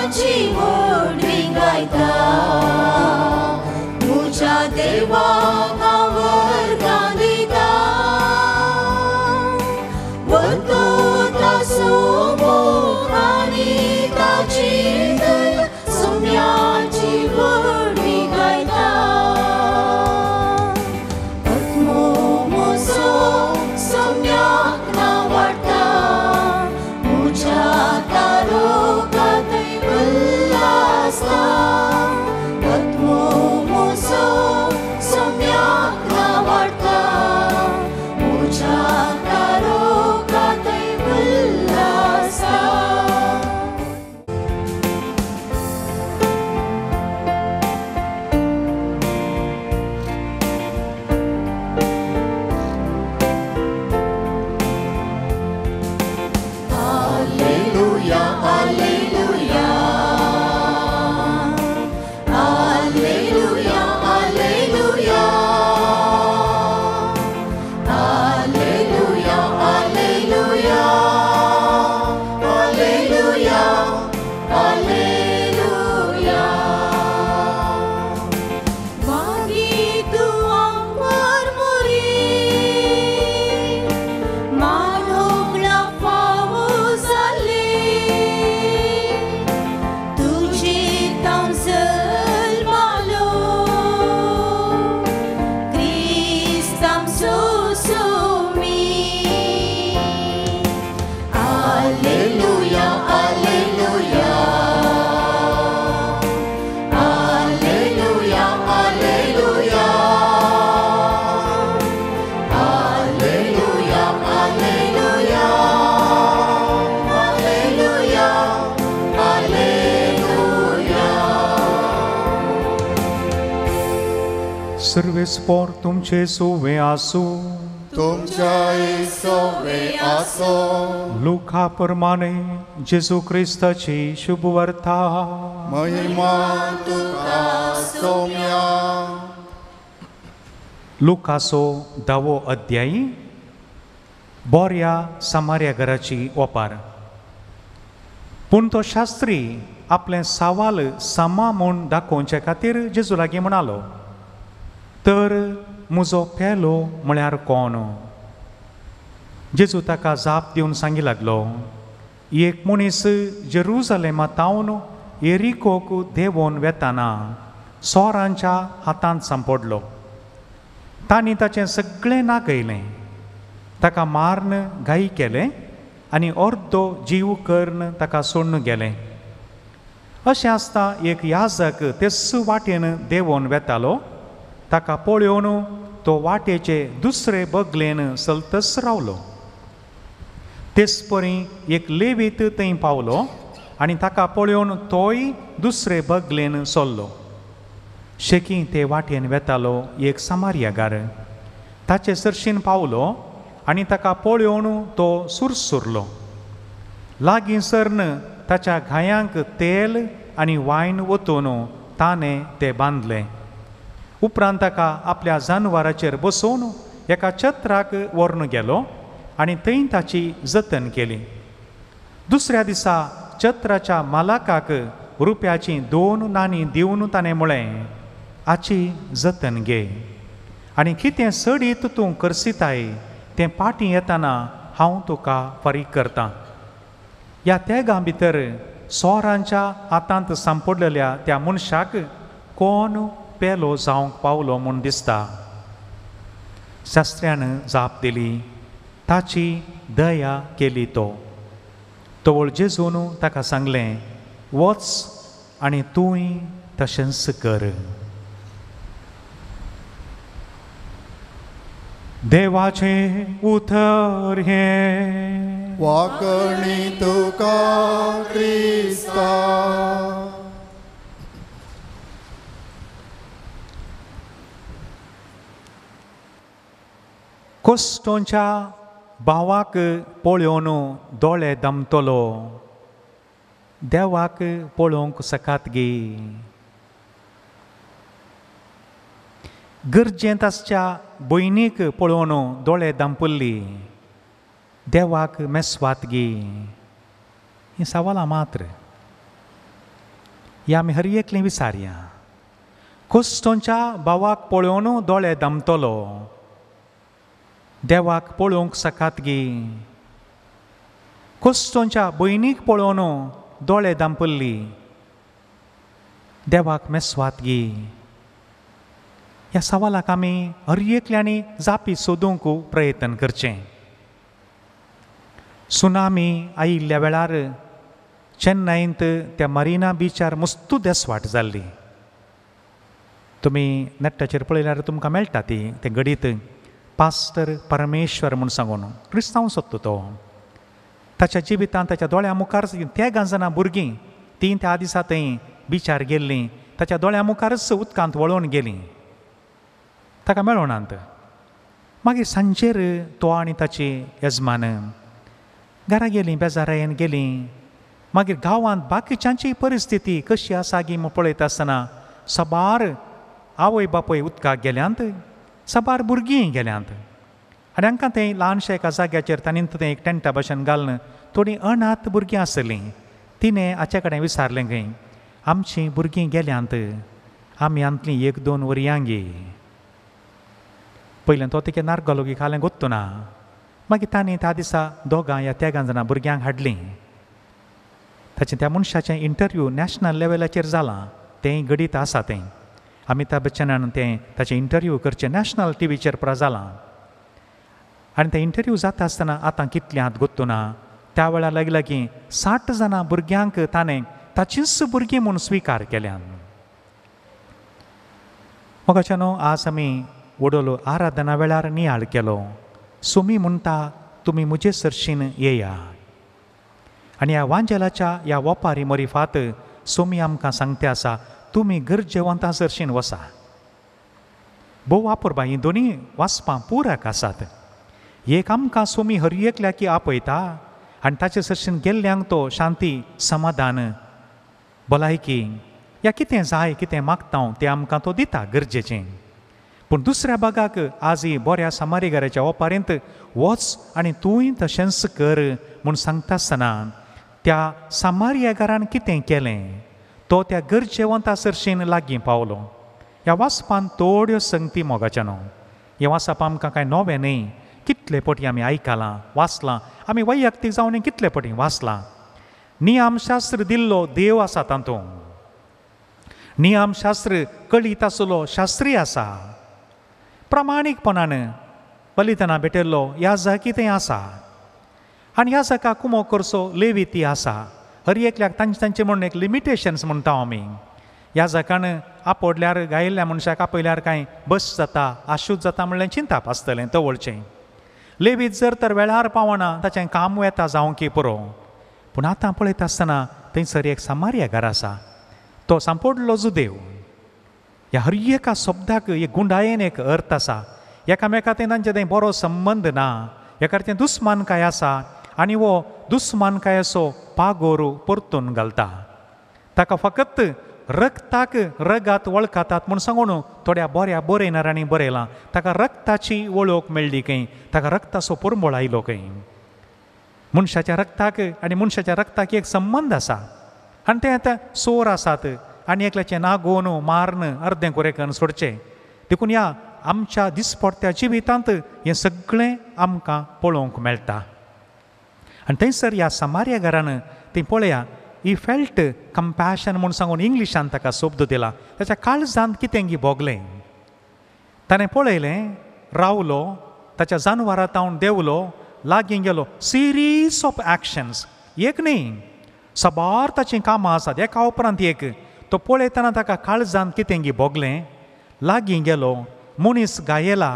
सोम्याची व्हडवी गायता म्हज्या देवाक हांव वर्गां दिता वतो ताचो मोग आनी ताची दया सोम्याची व्हडवी गायता आत्मो म्हजो सोम्याक नावाडटा म्हज्या तारोकात उल्हासता आत्मो म्हजो सोम्याक नावाडटा म्हज्या तारोकात उल्हासता Alleluia, alleluia. Alleluia, alleluia. Alleluia, alleluia. Alleluia, alleluia. Vagi tu amor morir, manogla famosa तुझे तांसल मालो क्रिस्ताम सोमी Alleluia, alleluia. Alleluia, alleluia. Alleluia, alleluia. Alleluia, alleluia. सर्वे स्पोर तुमचे सोवे आसू तुमच्या सोवे आसो लुका प्रमाणे जेजू ख्रिस्ताची शुभ वार्ता महिमा तुका सोम्या लुकाचो 10वो अध्याय बोऱ्या समार्या घराची ओपार पूण तो शास्त्री आपले सवाल समा म्हूण दाखोवचे खातीर जेजू लागीं म्हणालो तर म्हजो पेलो म्हळ्यार कोण जेजू ताका जाप दिवन सांगी लागलो एक मनीस जेरुसलेमांतावन एरिकोक देंवोन वेताना सोरांच्या हातांत सांपडलो तांणी ताचें सगळें नागयलें ताका मारन घाई केलें आनी अर्दो जीव करून ताका सोडून गेलें अशें आसता एक याजक तेच वाटेन देंवोन वेतालो ताका पळोवन तो वाटेचे दुसरे बगलेन सलतस रावलो तेच परी एक लेवीत थंय पावलो आनी ताका पळोवन तोय दुसरे बगलेन सोल्लो शेकी ते वाटेन वेतालो एक समार्यागार ताचे सरशीन पावलो आनी ताका पळोवन तो सुरसुरलो लागीं सरन ताच्या घायांक तेल आनी वायन वतून ताणें ते बांदलें उपरांत ताका आपल्या जानवराचेर बसोवन एका छत्राक व्हरून गेलो आनी थंय ताची जतन केली दुसऱ्या दिसा छत्राच्या मालकाक रुपयाची 2 नाणी दिवन ताणें म्हळें हाची जतन घे आनी कितें सडीत तूं करसिताय तें पाटी येताना हांव तुका फारीक करतां ह्या तेगा भितर सोरांच्या हातांत सांपडलेल्या त्या मनशाक कोण पेलो जावंक पावलो म्हूण दिसता शास्त्र्यान जाप दिली ताची दया केली तो तवळ जेजून ताका सांगलें वच आनी तूंय तशेंच कर देवाचे उतर हे वाकणी तुका क्रिस्ता कोस्टोंच्या भावाक पळोवन दोळे दमतलो देवाक पळोवंक सकात गे गरजेंत आसच्या भयणीक पळोवन दोळे दंपल्ली देवाक मेस्वात गे ही सवालां मात्र हें आमी हर एकलें विचारया. कोस्तोंच्या भावाक पळोवन दोळे दमतलो, देवाक पळोवंक सकात गी. कोस्तोंच्या भयणीक पळोवन दोळे दंपल्ली, देवाक मेस्वात गी. ह्या सवालाक आमी हर एकल्यांनी जापी सोदूंक प्रयत्न करचें. सुनामी आयिल्ल्या वेळार चेन्नईंत त्या मरिना बीचार मस्तू देसवाट जाल्ली. तुमी नेटाचेर पळयल्यार तुमकां मेळटा ती तें घडीत पास्टर परमेश्वर म्हूण सांगून क्रिस्तांव सोदता तो. ताच्या जिवितांत ताच्या दोळ्या मुखार ते गांजना भुरगीं तीं त्या दिसा थंय बिचार गेल्लीं, ताच्या दोळ्या मुखारच उदकांत वळोवन गेलीं, ताका मेळोनांत. मागीर सांजेर तो आनी ताची यजमान घरा गेलीं, बेजारायेन गेलीं. मागीर गांवांत बाकीच्यांची परिस्थिती कशी आसा गी म्हूण पळयता आसतना साबार आवय बापूय उदकाक गेल्यांत, साबार भुरगीं गेल्यांत. आनी हांकां थंय ल्हानशे एका जाग्याचेर तांणी थंय एक टेंटा भशेन घालन थोडीं अनाथ भुरगीं आसलीं. तिणें हाचे कडेन विचारलें खंय, आमचीं भुरगीं गेल्यांत, आमी आमतलीं 1-2 वरयां गे. पयलें तो तिके नारगोलोगी खालें गोत्तू ना. मागीर तांणी त्या दिसा दोगां या तेगां जाणां भुरग्यांक हाडलीं. ताचें त्या मनशाचें इंटरव्यू नॅशनल लेवलाचेर जालां, तें घडीत आसा तें. अमिताभ बच्चनान तें ताचें इंटरव्यू करचें नॅशनल टीव्हीचेर पुरो जालां. आनी तें इंटरव्यू जाता आसतना आतां कितल्यांत गोत्तू ना, त्या वेळार लागीं 60 जाणां भुरग्यांक ताणें ताचींच भुरगीं म्हूण स्विकार केल्यान. मोगाच्यानो आज आमी वडोलो आराधना वेळार नियाळ केलो. सुमी म्हणटा तुमी म्हजे सरशीन येया. आनी ह्या वांजेलाच्या ह्या वोपारी मोरिफात सुमी आमकां सांगते आसा, तुमी गरजेवंतां सरशीन वसा. भोव वापरपा हीं दोनी वाचपां पुराक आसात. एक आमकां सुमी हर एकल्याकी आपयता आनी ताचे सरशीन गेल्ल्यांक तो शांती, समाधान, भलायकी या कितें जाय कितें मागता तें आमकां तो दिता गरजेचें. पूण दुसऱ्या भागाक आज ही बऱ्या समारीगाराच्या ओपारेंत वच आनी तूंय तशेंच कर म्हूण सांगता आसतना त्या समारियागारान कितें केलें, तो त्या गरजेवंता सरशीन लागीं पावलो. ह्या वाचपान थोड्यो संगती मोगाच्यानो. हें वाचप आमकां कांय नवें न्ही. कितले पटी आमी आयकलां, वाचलां, आमी वैयक्तीक जावन कितले पटी वाचलां. नियमशास्त्र दिल्लो देव आसा तातूंत. नियमशास्त्र कळीत आसलो शास्त्री आसा. प्रामाणीकपणान बलिदाना भेटयल्लो याजक कितें आसा. आनी याजकाक कुमो करचो लेविती आसा. हर एकल्याक तांचे म्हणून एक लिमिटेशन्स म्हणटा आमी. याजकान आपडल्यार गायिल्ल्या मनशाक आपयल्यार कांय बस जाता, आशूत जाता म्हणल्यार चिंताप आसतलें तवळचें. लेवीत जर तर वेळार पावना ताचें काम वेता जावं की पुरो. पूण आतां पळयता आसतना थंयसर एक समारियागार आसा. तो सांपोडलो जुदेव. ह्या हर एका शब्दाक एक गुंडायेन एक अर्थ आसा. एकामेका तांचे थंय बरो संबंद ना. एकाचें दुस्मानकाय आसा आनी वो दुस्मानकायेचो पागोर परतून घालता. ताका फकत रक्ताक रगात वळखतात म्हूण सांगून थोड्या बऱ्या बरयणाऱ्यांनी बरयलां. ताका रक्ताची वळख मेळ्ळी खंय, ताका रक्ताचो परमळ आयलो खंय. मनशाच्या रक्ताक आनी मनशाच्या रक्ताक एक संबंद आसा. आनी ते आतां सोर आसात आनी एकल्याचें नागोवन मारन अर्दें कोरेकन सोडचें. देखून ह्या आमच्या दिसपडत्या जिवितांत हें सगळें आमकां पळोवंक मेळटा. आनी थंयसर ह्या समारियागारान ती पळया, ही फेल्ट कंपॅशन म्हूण सांगून इंग्लिशान ताका शब्द दिला. ताच्या काळजांत कितें गी भोगलें. ताणें पळयलें, रावलो, ताच्या जानवरां तावन देंवलो, लागीं गेलो. सिरीज ऑफ एक्शन्स, एक न्ही, साबार ताचीं कामां आसात, एका उपरांत एक. तो पळयतना ताका काळजांत कितें गी भोगलें. लागीं गेलो, मनीस गायेला,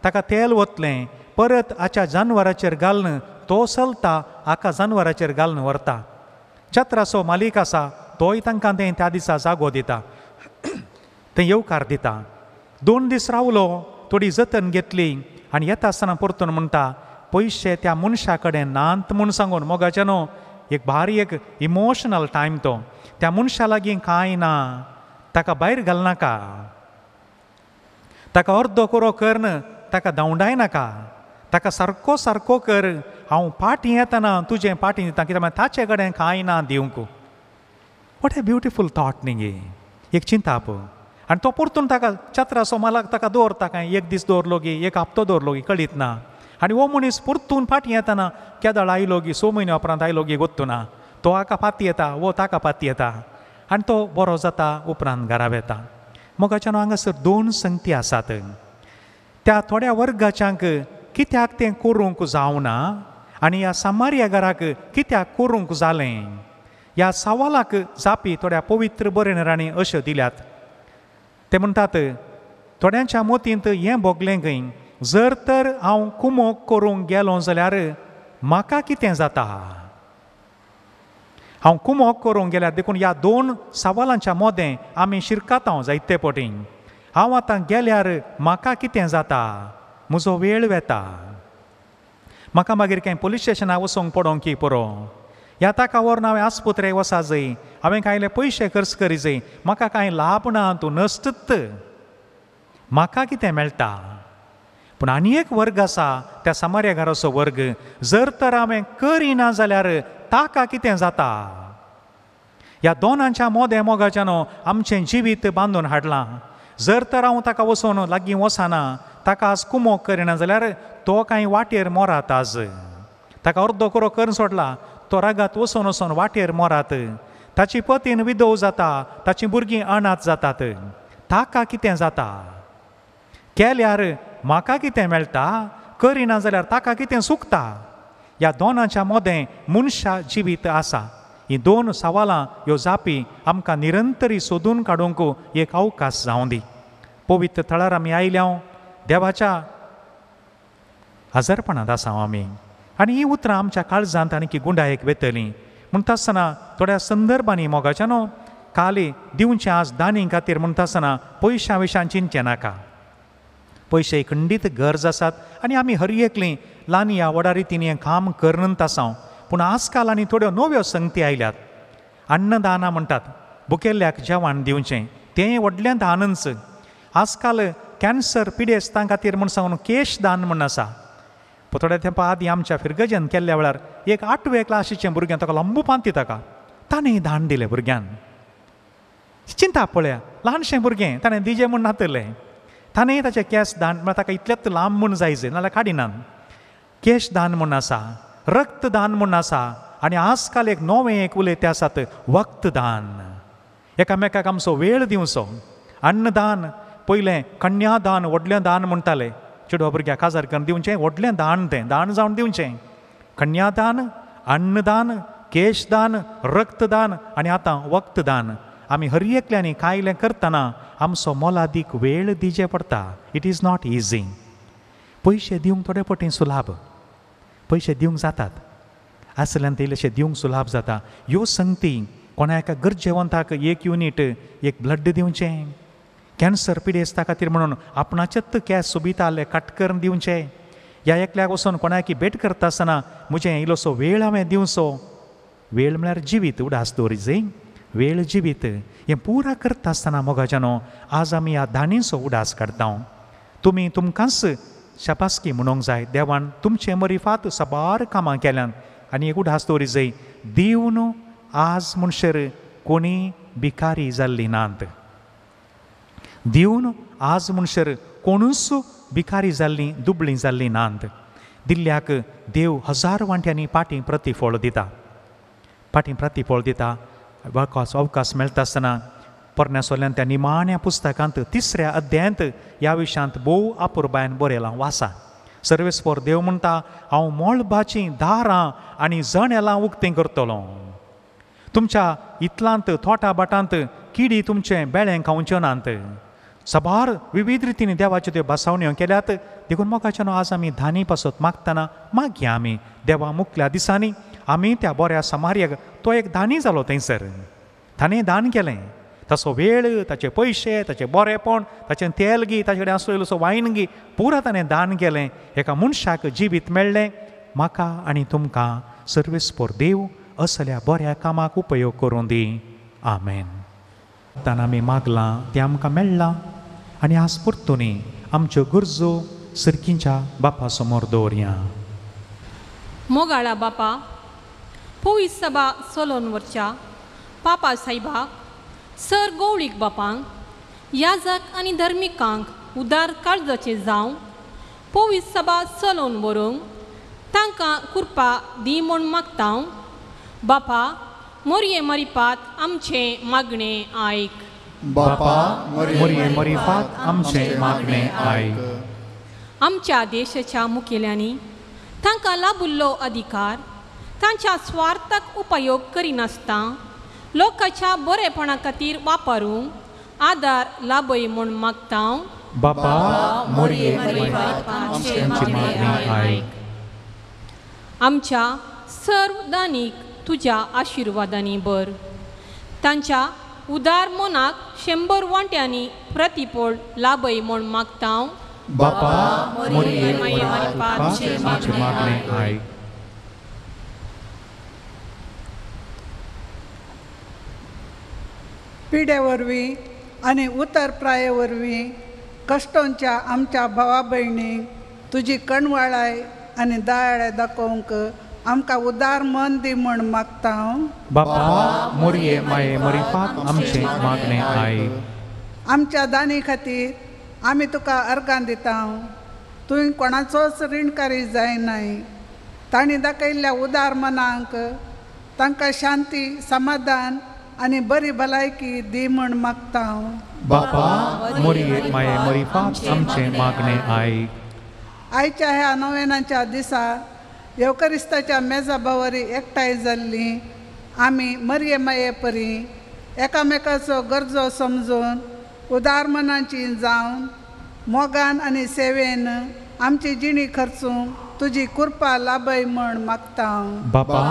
ताका तेल वतलें, परत हाच्या जानवराचेर घालन तो चलता, हाका जानवराचेर घालन व्हरता. छत्राचो मालीक आसा, तोय तांकां तें त्या दिसा जागो दिता, तें येवकार दिता. 2 दीस रावलो, थोडी जतन घेतली आनी येता आसतना परतून म्हणटा, पयशे त्या मनशा कडेन नांत म्हूण सांगून. मोगाच्यानो एक भारी एक इमोशनल टायम तो. त्या मनशा लागीं कांय ना, ताका भायर घालनाका, ताका अर्दो कोरो करन, ताका धांवडाय नाका, ताका सारको सारको कर. हांव पाटी येतना तुजें पाटी दिता, कित्याक ताचे कडेन कांय ना दिवंक. वॉट ए ब्युटिफूल थॉट न्ही गे एक चिंता पळय आनी तो परतून ताका छत्र असो मालाक ताका दवरता काय एक दीस दवरलो गी एक हप्तो दवरलो गी कळीत ना आनी हो मनीस परतून फाटीं येताना केदळ आयलो गी 6 म्हयने उपरांत आयलो गी गोत्तू ना तो हाका पाती येता वो ताका पाती येता आनी तो बरो जाता उपरांत घरा येता मोगाच्यान हांगासर 2 संगती आसात त्या थोड्या वर्गाच्यांक कित्याक तें करूंक जावना आनी ह्या सामारिया घराक कित्याक करूंक जालें ह्या सवालाक जापी थोड्या पवित्र बरेनरांनी अश्यो दिल्यात ते म्हणटात थोड्यांच्या मतींत हें भोगलें खंय जर तर हांव कुमोक करूंक गेलो जाल्यार म्हाका कितें जाता हांव कुमोक करूंक गेल्यार देखून ह्या 2 सवालांच्या मोदें आमी शिरकातांव जायते पटीन हांव आतां गेल्यार म्हाका कितें जाता म्हजो वेळ वेता म्हाका मागीर कांय पुलीस स्टेशनाक वचोंक पडोंक की पुरो ह्या ताका व्हरून हांवें आस्पत्रेक वचा जाय हांवें कांयले पयशे खर्च करी जाय म्हाका कांय लाभ ना तूं नश्टत म्हाका कितें मेळटा पूण आनी एक वर्ग आसा त्या सामार्या घराचो वर्ग जर तर हांवें करिना जाल्यार ताका कितें जाता ह्या दोनांच्या मोदें मोगाच्यान आमचें जिवीत बांदून हाडलां जर तर हांव ताका वचून लागीं वचना ताका आज कुमोक करिना जाल्यार तो कांय वाटेर मोरात आज ताका अर्दो करो करून सोडला तो रागात वचून वचून वाटेर मोरात ताची पतीन विधव जाता ताचीं भुरगीं अनाथ जातात ताका कितें जाता केल्यार म्हाका कितें मेळटा करिना जाल्यार ताका कितें चुकता ह्या दोनांच्या मोदें मनशा जिवीत आसा ही 2 सवालां ह्यो जापी आमकां निरंतरी सोदून काडूंक एक अवकाश जावं दी पवित्र थळार आमी आयल्या देवाच्या हजरपणांत आसा आमी आनी ही उतरां आमच्या काळजांत आनी गुंडायेक वेतलीं म्हणटा आसतना थोड्या संदर्भांनी मोगाच्यान काली दिवचें आज दानी खातीर म्हणटा आसतना पयशां विशयान चिंतचें नाका पयशे खंडीत गरज आसात आनी आमी हर एकलीं ल्हान ह्या व्हडा रितीन हें काम करनत आसा पूण आजकाल आनी थोड्यो नव्यो संगती आयल्यात अन्नदाना म्हणटात भुकेल्ल्याक जेवण दिवचें तें व्हडलें दानच आजकाल कॅन्सर पिडेस्तां खातीर म्हण सांगून केश दान म्हण आसा थोड्या तेंपा आदीं आमच्या फिरगजन केल्ल्या वेळार एक 8वे क्लासीचें भुरगें ताका लंबू पांती ताका ताणें दान दिलें भुरग्यान चिंता पळया ल्हानशें भुरगें ताणें दिजें म्हूण नातलें ताणें ताचें केस दान म्हळ्यार ताका इतलेंच लांब म्हूण जायचे नाल्यार काडिनान केश दान म्हूण आसा रक्तदान म्हूण आसा आनी आजकाल एक नवें एक उलय तें आसात वक्तदान एकामेकाक आमचो वेळ दिवचो अन्नदान पयलें कन्यादान व्हडलें दान म्हणटाले चेडवा भुरग्याक काजार करून दिवचें व्हडलें दान तें दान जावन दिवचें कन्यादान अन्नदान केशदान रक्तदान आनी आतां वक्तदान आमी हर एकल्यांनी कांयलें करतना आमचो मोलादीक वेळ दिवचें पडटा इट इज नॉट इजी पयशे दिवंक थोडे पटीन सुलाभ पयशे दिवंक जातात आसल्यान ते इल्लेशे दिवंक सुलाभ जाता ह्यो संगती कोणा एका गरजेवंताक 1 युनिट एक ब्लड दिवचें कॅन्सर पिडेस्ता खातीर म्हणून आपणाचेच केस सोबिताले कट करून दिवचें ह्या एकल्याक वचून कोणाकी भेट करता आसतना म्हजें इल्लोसो वेळ हांवें दिवचो वेळ म्हळ्यार जिवीत उडास दवरी जाय वेळ जिवीत हें पुरा करता आसतना मोगाच्यान आज आमी ह्या दानीचो उडास काडटा तुमी तुमकांच शाबासकी म्हणूंक जाय देवान तुमचे मरिफात साबार कामां केल्यान आनी एक उडास दवरी जाय दिवन आज म्हणसर कोणी भिकारी जाल्ली नात दिवन आज म्हणसर कोणूच भिकारी जाल्लीं दुबळीं जाल्लीं नात दिल्ल्याक देव 1000 वांट्यांनी पाटी प्रतिफळ दिता पाटी प्रतिफळ दिता अवकाश मेळटा आसतना परण्यासोल्यान त्या निमाण्या पुस्तकांत 3ऱ्या अध्यायांत ह्या विशयांत भोव आपुरबायन बरयलां वाचा सर्वेस्पर देव म्हणटा हांव मोळबाचीं दारां आनी जणेलां उक्तीं करतलो तुमच्या इतलांत थोटा बाटांत किडी तुमचें बेळें खावचें नात साबार विविध रितीनी देवाच्यो त्यो बसावण्यो केल्यात देखून मोगाच्यान आज आमी धानी पासत मागतना मागया आमी देवा मुखल्या दिसांनी आमी त्या बऱ्या समार्याक तो एक धानी जालो थंयसर ताणें दान केलें ताचो वेळ ताचे पयशे ताचें बरेपण ताचें तेल गी ताचे कडेन आसलो वायन गी पुरा ताणें दान केलें एका मनशाक जिवीत मेळ्ळें म्हाका आनी तुमकां सर्वेस्पर देव असल्या बऱ्या कामाक उपयोग करूं दी आमेन तान आमी मागलां तें आमकां मेळ्ळां आनी आज परतुनी आमच्यो गरजो सर्गींच्या बापा समोर दवरया मोगाळा बापा पवित्र सभा चलोवन व्हरच्या पापा साहेबाक सर गवळीक बापांक याजक आनी धर्मिकांक उदार काळजाचे जावं पवित्र सभा चलोवन व्हरूंक तांकां कृपा दी म्हूण मागता बापा मोरये मरिपात आमचें मागणें आयक बापा मोरये मरिपात आमचें मागणें आयक आमच्या देशाच्या मुखेल्यांनी तांकां लाभिल्लो अधिकार तांच्या स्वार्थाक उपयोग करिनासता लोकांच्या बरेपणा खातीर वापरूंक आदार लाभय म्हूण मागता बापा मोरये मरिपात आमचें मागणें आयक आमच्या सर्व दानीक तुज्या आशिर्वादांनी भर तांच्या उदार मनाक 100 वांट्यांनी प्रतिफळ लाभय म्हूण मागता बापा मोरये मरिपात आमचें मागणें आयक पिढे वरवीं आनी उतर प्राये वरवीं कश्टांच्या आमच्या भावा भयणीक तुजी कणवाळाय आनी दयाळे दाखोवंक आमकां उदार मन दी म्हूण मागता बापा मोरये मरिपात आमचें मागणें आयक आमच्या दानी खातीर आमी तुका अर्गां दिता तुवें कोणाचोच ऋणकारी जायनाय तांणी दाखयल्ल्या उदार मनांक तांकां शांती समाधान आनी बरी भलायकी दी म्हूण मागता बापा मोरये मरिपात आमचें मागणें आयक आयच्या ह्या नोवेनाच्या दिसा येवकरिस्ताच्या मेजा बावरी एकठांय जाल्लीं आमी मरये माये परी एकामेकाचो गरजो समजून उदार मनाची जावन मोगान आनी सेवेन आमची जिणी खर्चूंक तुजी कृपा लाभय म्हूण मागता बापा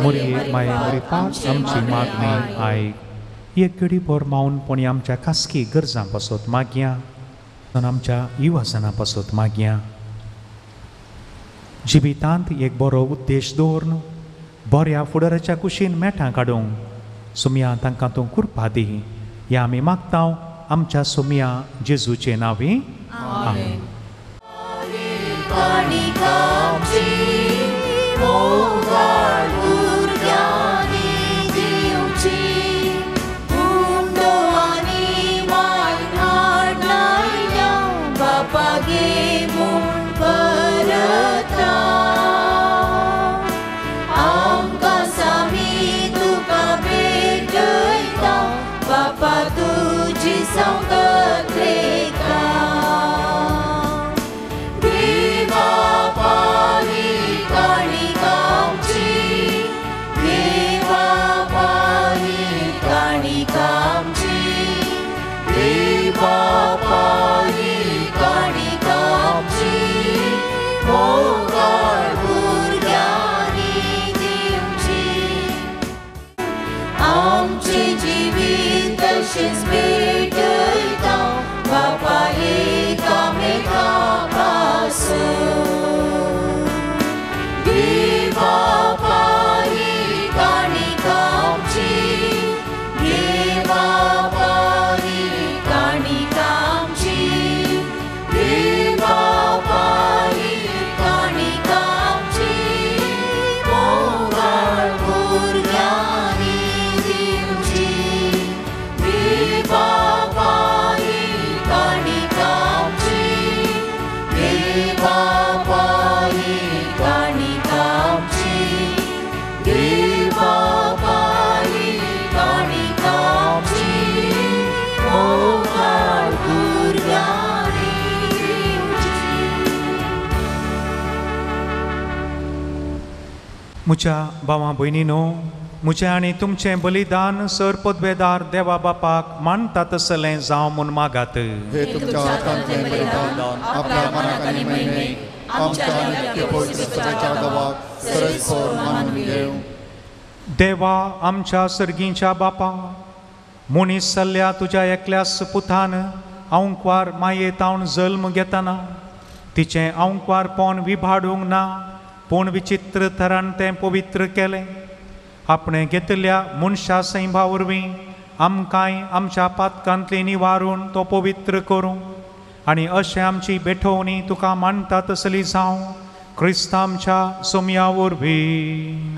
मोरये मरिपात आमची मागणी आयक एक घडी भर मावन कोणी आमच्या खासगी गरजां पासत मागया आमच्या युवासनां पासत मागया जिवितांत एक बरो उद्देश दवरून बऱ्या फुडाराच्या कुशीन मेठां काडूंक सुमया तांकां तूं कृपा दी हें आमी मागता आमच्या सुमया जेजूचे नांवी आमेन म्हज्या भावां भयणीनो म्हजें आनी तुमचें बलिदान सर पदवेदार देवा बापाक मानता तसलें जावं म्हूण मागात हे तुमच्या हातांतलें बलिदान आपल्या मनाक आनी महिमेक आमच्या नित्य पवित्र सभेच्या गावाक सरस्वर मानून घेव देवा आमच्या सर्गीच्या बापा मनीस जाल्ल्या तुज्या एकल्याच पुतान औंकवार मायेतावन जल्म घेतना तिचें औंकवारपण विभाडूंक ना पूण विचित्र तरान तें पवित्र केलें आपणें घेतल्या मनशा सैभा वरवीं आमकांय आमच्या पातकांतली निवारून तो पवित्र करूं आनी अशें आमची बेठवणी तुका मानता तसली जावं क्रिस्तांच्या सोम्या वरवीं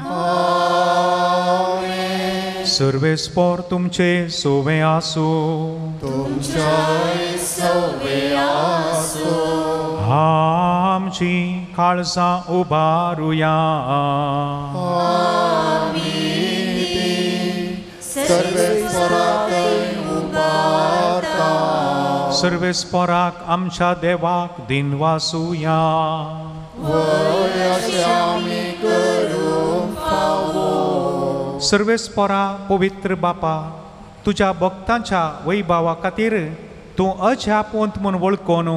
सर्वेस्पोर तुमचे सोवे आसू तुमच्या सवे आसो आमची काळजां उबारुया सर्वेस्पराक उबारता सर्वेस्पोराक आमच्या देवाक दिनवासुया वय अशें आमी करूंक फावो सर्वेस्पोरा पवित्र बापा तुज्या भक्तांच्या वैभवा खातीर तूं अजापोंत म्हूण वळखून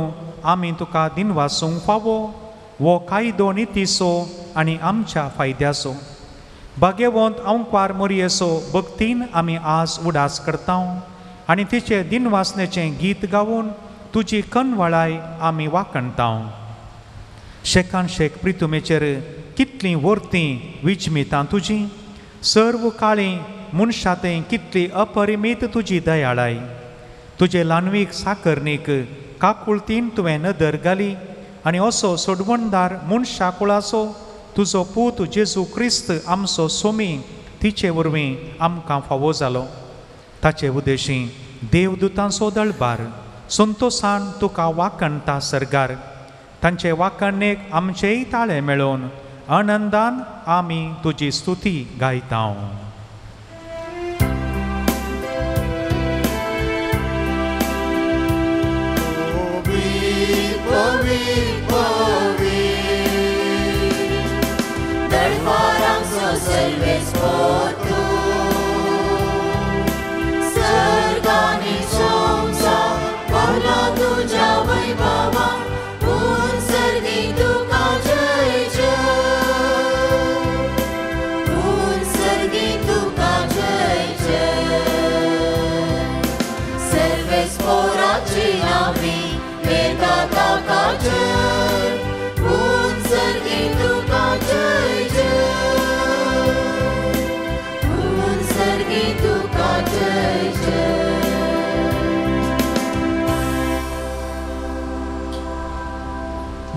आमी तुका दिनवासूंक फावो वो कायदो नितीसो आनी आमच्या फायद्याचो भाग्यवंत अंकार मोरयेचो भक्तीन आमी आज उडास करता आनी तिचे दिनवासनेचें गीत गावून तुजी कनवळाय आमी वाखणटा शेकान शेक प्रितुमेचेर कितलीं वर्तीं विजमितां तुजीं सर्व काळीं मनशातें कितली अपरिमीत तुजी दयाळाय तुजे ल्हानवीक साकरणीक काकुळतीन तुवें नदर घाली आनी असो सोडवणदार मनशा कुळाचो तुजो पूत जेजू क्रिस्त आमचो सोमी तिचे वरवीं आमकां फावो जालो ताचे उद्देशीं देवदूतांचो दळबार संतोशान तुका वाखणटा सरगार तांचे वाखणणेक आमचेय ताळे मेळोवन आनंदान आमी तुजी स्तुती गायता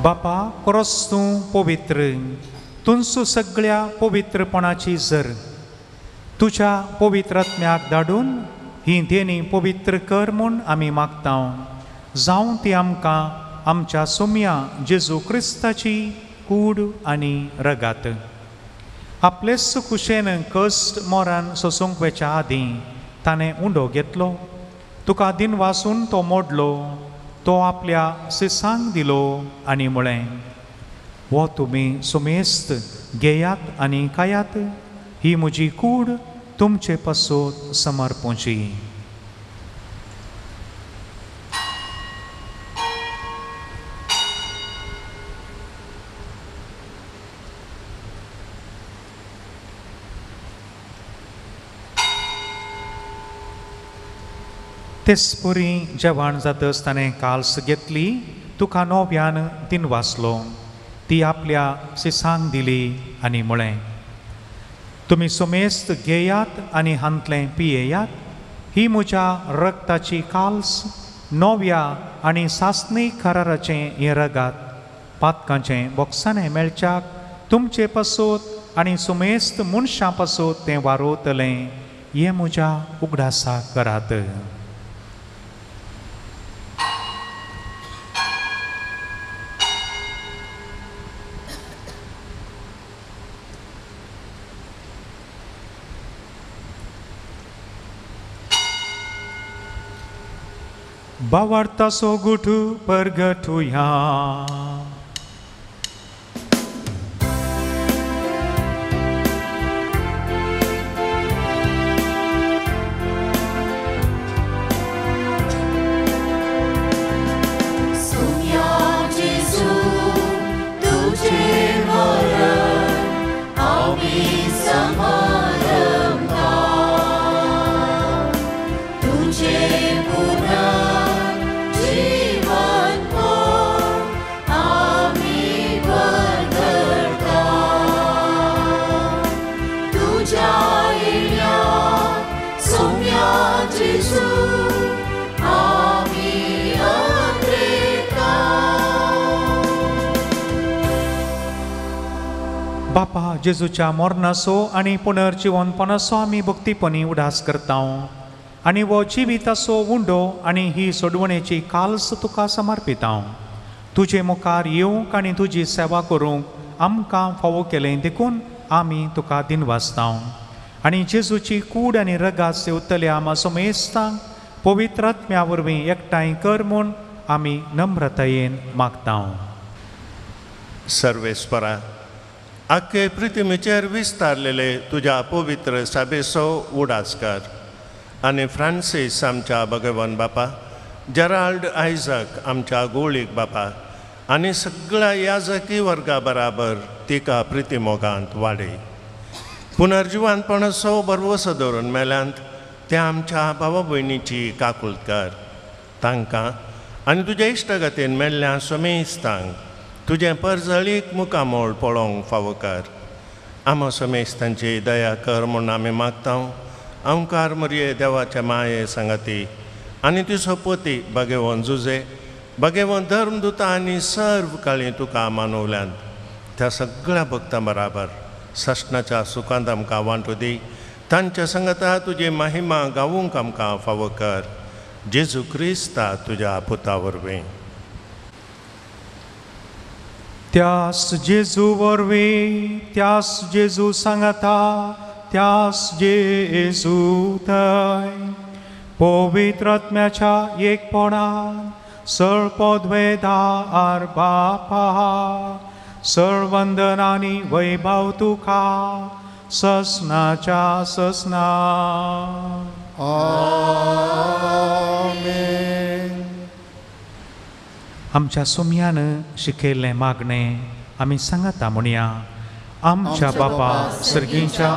बापा खरोच तूं पवित्र तुमचो सगळ्या पवित्रपणाची झर तुज्या पवित्र आत्म्याक धाडून ही देणी पवित्र कर म्हूण आमी मागता जावं ती आमकां आमच्या सोम्या जेजू क्रिस्ताची कूड आनी रगात आपलेच कुशेन कश्ट मोरान सोसूंक वेच्या आदीं ताणें उंडो घेतलो तुका दिन वासून तो मोडलो तो आपल्या सिसांक दिलो आनी म्हळें वो तुमी सुमेस्त घेयात आनी खायात ही म्हजी कूड तुमचे पासत समर्पूची तेसपुरी जेवण जातच ताणें काल्स घेतली तुका नव्यान दिन वाचलो ती आपल्या सिसांक दिली आनी म्हळें तुमी सुमेस्त घेयात आनी हांतलें पियेयात ही म्हज्या रक्ताची काल्स नव्या आनी सासणी कराराचें हें रगात पातकांचें बोक्साणें मेळच्याक तुमचे पासत आनी सुमेस्त मनशां पासत तें वारोतलें हें म्हज्या उगडासाक करात Bawarta gutu pergatuya बापा जेजूच्या मरणाचो आनी पुनर्जिवनपणाचो आमी भक्तीपणी उडास करता आनी वो जिविताचो उंडो आनी ही सोडवणेची काल्स तुका समर्पिता. तुजे मुखार येवंक आनी तुजी सेवा करूंक आमकां फावो केलें देखून आमी तुका दिनवासता. आनी जेजूची कूड आनी रगात सेवतल्या मासो मेस्तांक पवित्र आत्म्या वरवीं एकठांय कर म्हूण आमी नम्रतायेन मागता. सर्वेस्परा, आख्खे पृथ्वीचेर विस्तारलेले तुज्या पवित्र सभेचो उडास कर आनी फ्रांसीस आमच्या भगवन बापा, जेराल्ड आयझक आमच्या गोळीक बापा आनी सगळ्या याजकी वर्गा बराबर तिका प्रितीमोगांत वाडय. पुनर्जिवनपणाचो बरवसो दवरून मेल्यांत त्या आमच्या भावा भयणीची काकुळट कर. तांकां आनी तुज्या इश्टगतीन मेल्ल्या समेस्तांक तुजें परजळीक मुखामोळ पळोवंक फावो कर. आमो समेस्तांची दया कर म्हूण आमी मागता. ओंकार मरये देवाच्या माये संगती आनी तिचो पती भगवंत जुजे, भगवंत धर्मदूता आनी सर्व काळी तुका मानवल्यांत त्या सगळ्या भक्तां बराबर सशनाच्या सुखांत आमकां वांटू दी. तांच्या संगता तुजी महिमा गावूंक आमकां फावो कर. जेजू क्रिस्ता तुज्या पुता वरवीं. त्यास जेजू वरवीं, त्यास जेजू सांगता, त्यास जेजू थंय पवित्र आत्म्याच्या एकपणान सर्वपदवेदार बापा, सर्ववंदनानी वैभव तुका ससनाच्या ससना. आमेन. आमच्या सुमयान शिकयल्लें मागणें आमी सांगता म्हणया. आमच्या बापा सर्गीच्या,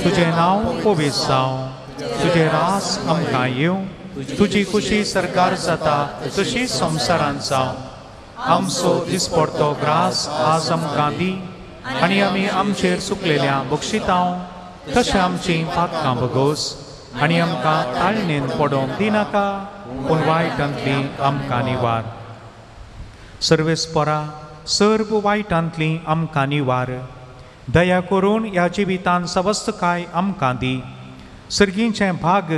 तुजें नांव पवित्र जावं, तुजें रास आमकां येवं, तुजी खुशी सरकार जाता तशी संवसारांत जावं. आमचो दिसपडटो ग्रास आज आमकां दी आनी आमी आमचेर चुकलेल्या बक्षितांव तशें आमचीं पातकां भगोस आनी आमकां ताळणेन पडोवंक दिनाका, पूण वायटांतली आमकां निवार. सर्वेस्परा, सर्व वायटांतली आमकां निवार. दया करून ह्या जिवितांत सवस्तकाय आमकां दी. सर्गीचें भाग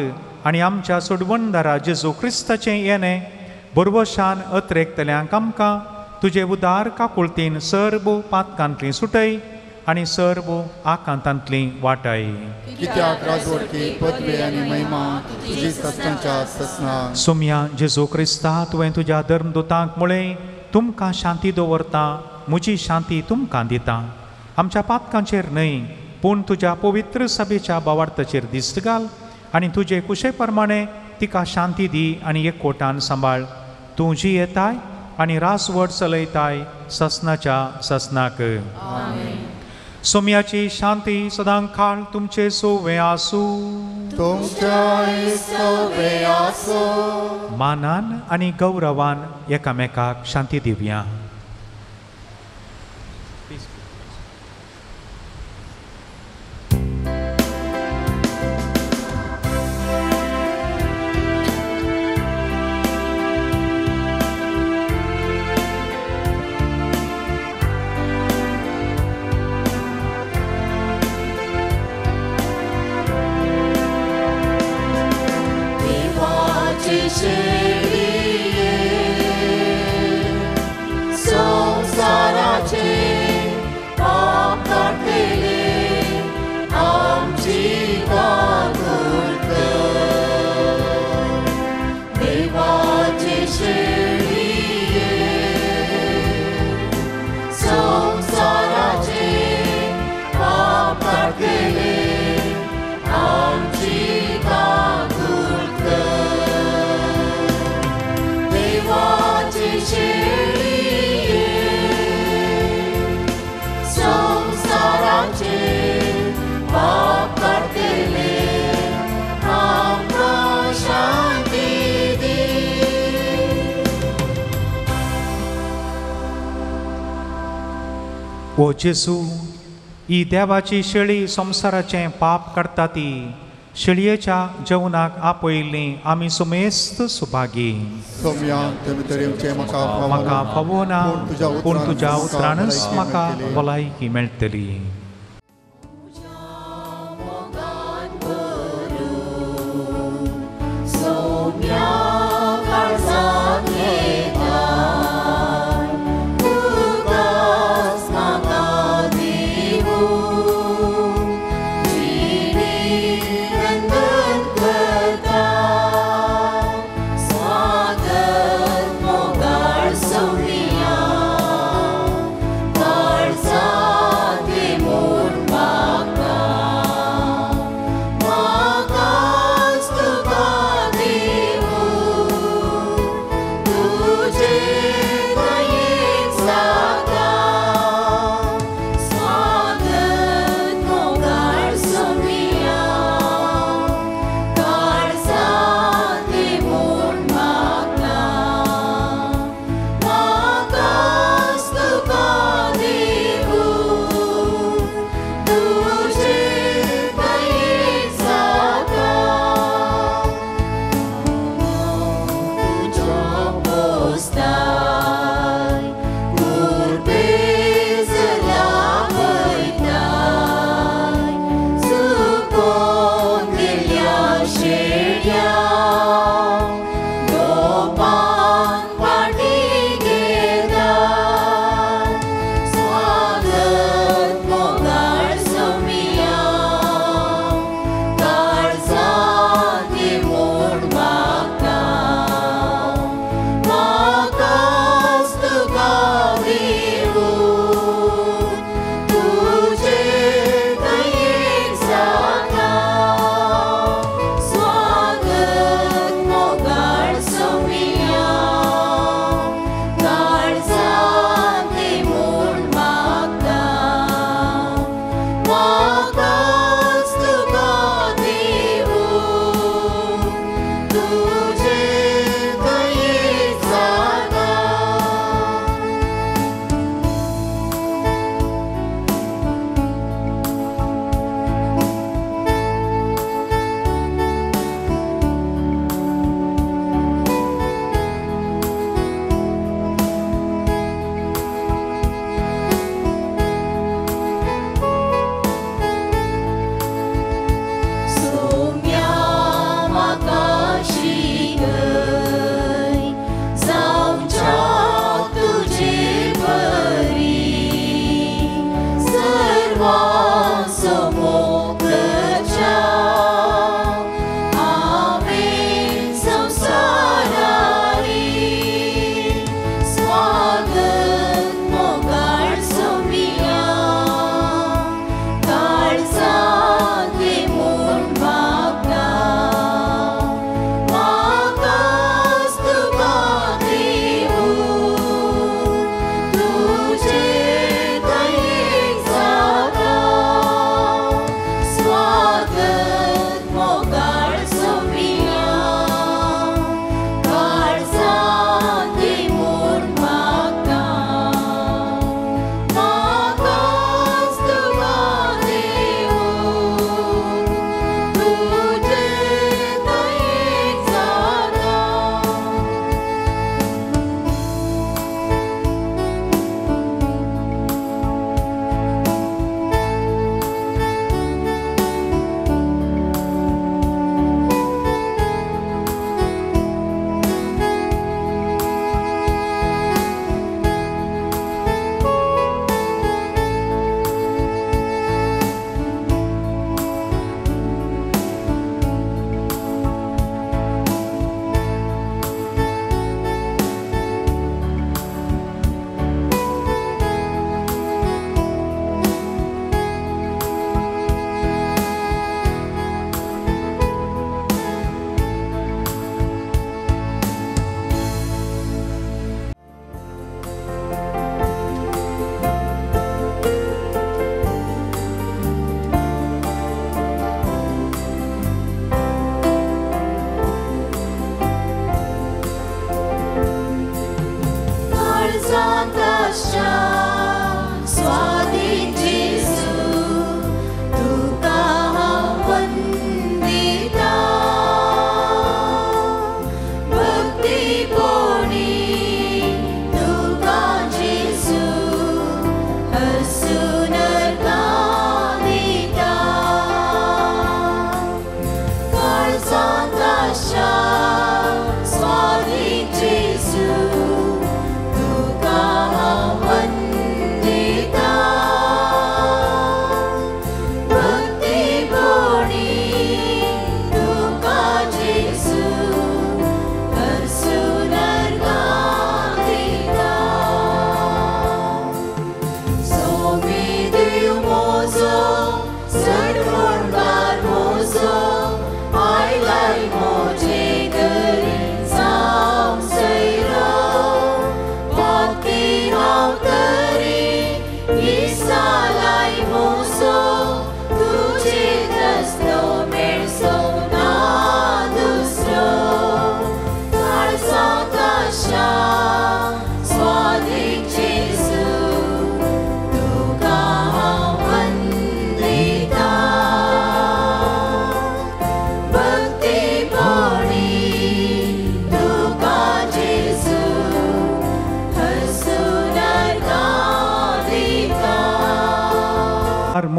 आनी आमच्या सोडवणदारा जेजू क्रिस्ताचें येणें बरवशान अत्रेकतल्यांक आमकां तुजे उदार काकुळतीन सर्व पातकांतलीं सुटय आनी सर्व आकांतांतलीं वाटय. कित्याक राजवटकी पदवी आनी महिमा तुजी ससनाच्या ससना. सुमया जेजू क्रिस्ता, तुवें तुज्या धर्मदूतांक म्हळें तुमकां शांती दवरता, म्हजी शांती तुमकां दिता. आमच्या पातकांचेर न्हय पूण तुज्या पवित्र सभेच्या भावार्थाचेर दिश्ट घाल आनी तुजे कुशे प्रमाणे तिका शांती दी आनी एकवटान सांबाळ. तूं जी येताय आनी रासवट चलयताय ससनाच्या ससनाक. सोम्याची शांती सदां काळ तुमचे सोवे आसूं. मानान आनी गौरवान एकामेकाक शांती दिवया. ओ जेजू, ही देवाची शेळी संवसाराचें पाप काडटा ती शेळयेच्या जेवणाक आपयल्लीं आमी सुमेस्त सुभागी. म्हाका फावो ना पूण तुज्या उतरानच म्हाका भलायकी मेळटली.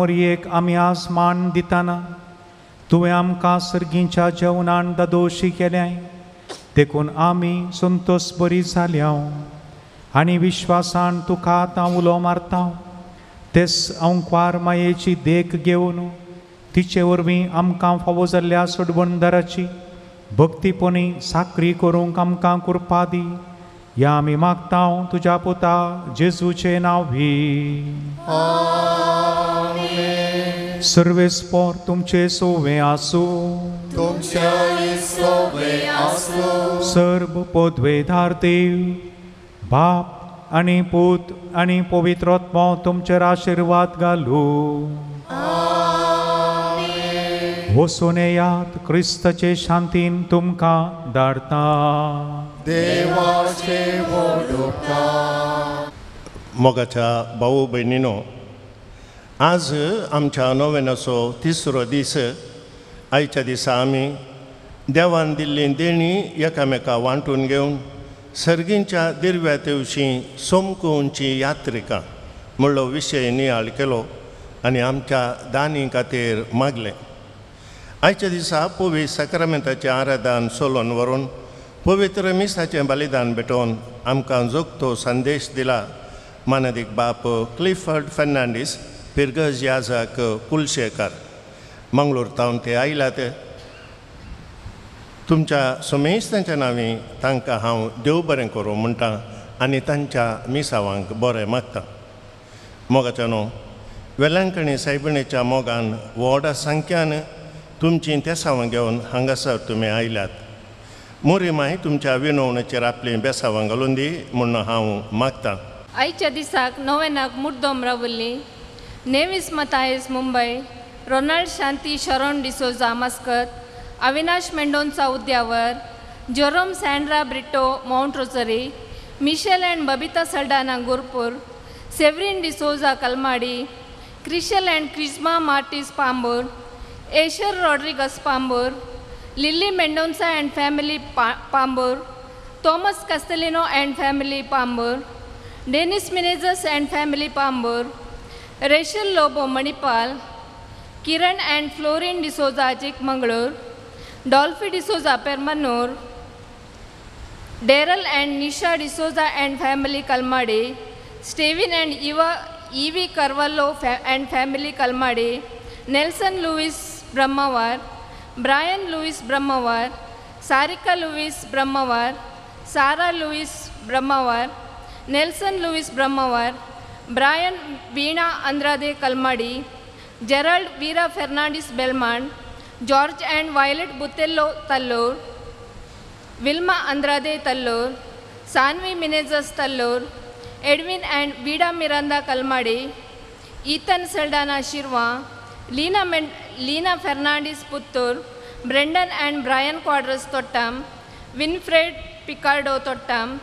मोरयेक आमी आज मान दिताना तुवें आमकां सर्गीच्या जेवणान दादोशी केल्याय देखून आमी संतोश बरी जाल्या आनी विश्वासान तुका आतां उलो मारता तेच अंकवार मायेची देख घेवन तिचे वरवीं आमकां फावो जाल्ल्या सडबंदाराची भक्तीपणी साकरी करूंक आमकां कृपा दी या आमी मागता तुज्या पुता जेजूचे नांवी सर्वेस्पोर तुमचे सोवे आसूं तुमच्या सोवे आसूं सर्व पदवेधार देव बाप आनी पूत आनी पवित्र आत्मा तुमचेर आशिर्वाद घालूं वचून येयात क्रिस्ताचे शांतीन तुमकां धाडटा देवाचे व्हड उपकार मोगाच्या भाऊ भयणीनो आज आमच्या नोवेनाचो तिसरो दीस आयच्या दिसा आमी देवान दिल्ली देणी एकामेकां वांटून घेवन सर्गींच्या दिरव्या तेवशी सोमकुंची यात्रिका म्हणलो विशय नियाळ केलो आनी आमच्या दानी खातीर मागलें आयच्या दिसा पवित्र सक्रामेंताचें आराधन सोलोन व्हरून पवित्र मिसाचें बलिदान भेटोवन आमकां जोगतो संदेश दिला मानदीक बाप क्लिफर्ड फेर्नांडीस पिर्गज याजक कुलशेकर मंगळूर तावन ते आयल्यात तुमच्या सुमेस्तांच्या नांवी तांकां हांव देव बरें करूं म्हणटा आनी तांच्या मिसावांक बरें मागता मोगाच्या न्हू वेलांकणी सायबिणीच्या मोगान व्हड संख्यान तुमची तेसावां घेवन हांगासर तुमी आयल्यात मोरी माय तुमच्या विनवणेचेर आपली बेसावां घालून दी म्हूण हांव मागतां आयच्या दिसाक नोवेनाक मुड्डोम रावल्ली Nevis Mathias Mumbai Ronald Shanti Sharon D'Souza Muscat Avinash Mendonca Udyavar Jerome Sandra Brito Mount Rosary Michelle and Babita Saldanha Gurpur Severine D'Souza Kalmadi Krishal and Krisma Martis Pambur Esher Rodrigues Pambur Lily Mendonca and family Pambur Thomas Castelino and family Pambur Dennis Menezes and family Pambur Rachel Lobo Manipal Kiran and Florin D'Souza Chikmagalur Dolphy D'Souza Permannur Daryl and Nisha D'Souza and family Kalmadi Stevin and Ivy Carvalho and family Kalmadi Nelson Lewis Brahmavar Brian Lewis Brahmavar Sarika Lewis Brahmavar Sara Lewis Brahmavar Nelson Lewis Brahmavar Brian Veena Andrade Kalmadi Gerald Veera Fernandes Belman George and Violet Botelho Tallur Wilma Andrade Tallur Sanvi Menezes Tallur Edwin and Vida Miranda Kalmadi Ethan Saldanha Shirva Leena Fernandes Puttur Brendan and Brian Quadros Thottam Winfred Picardo Thottam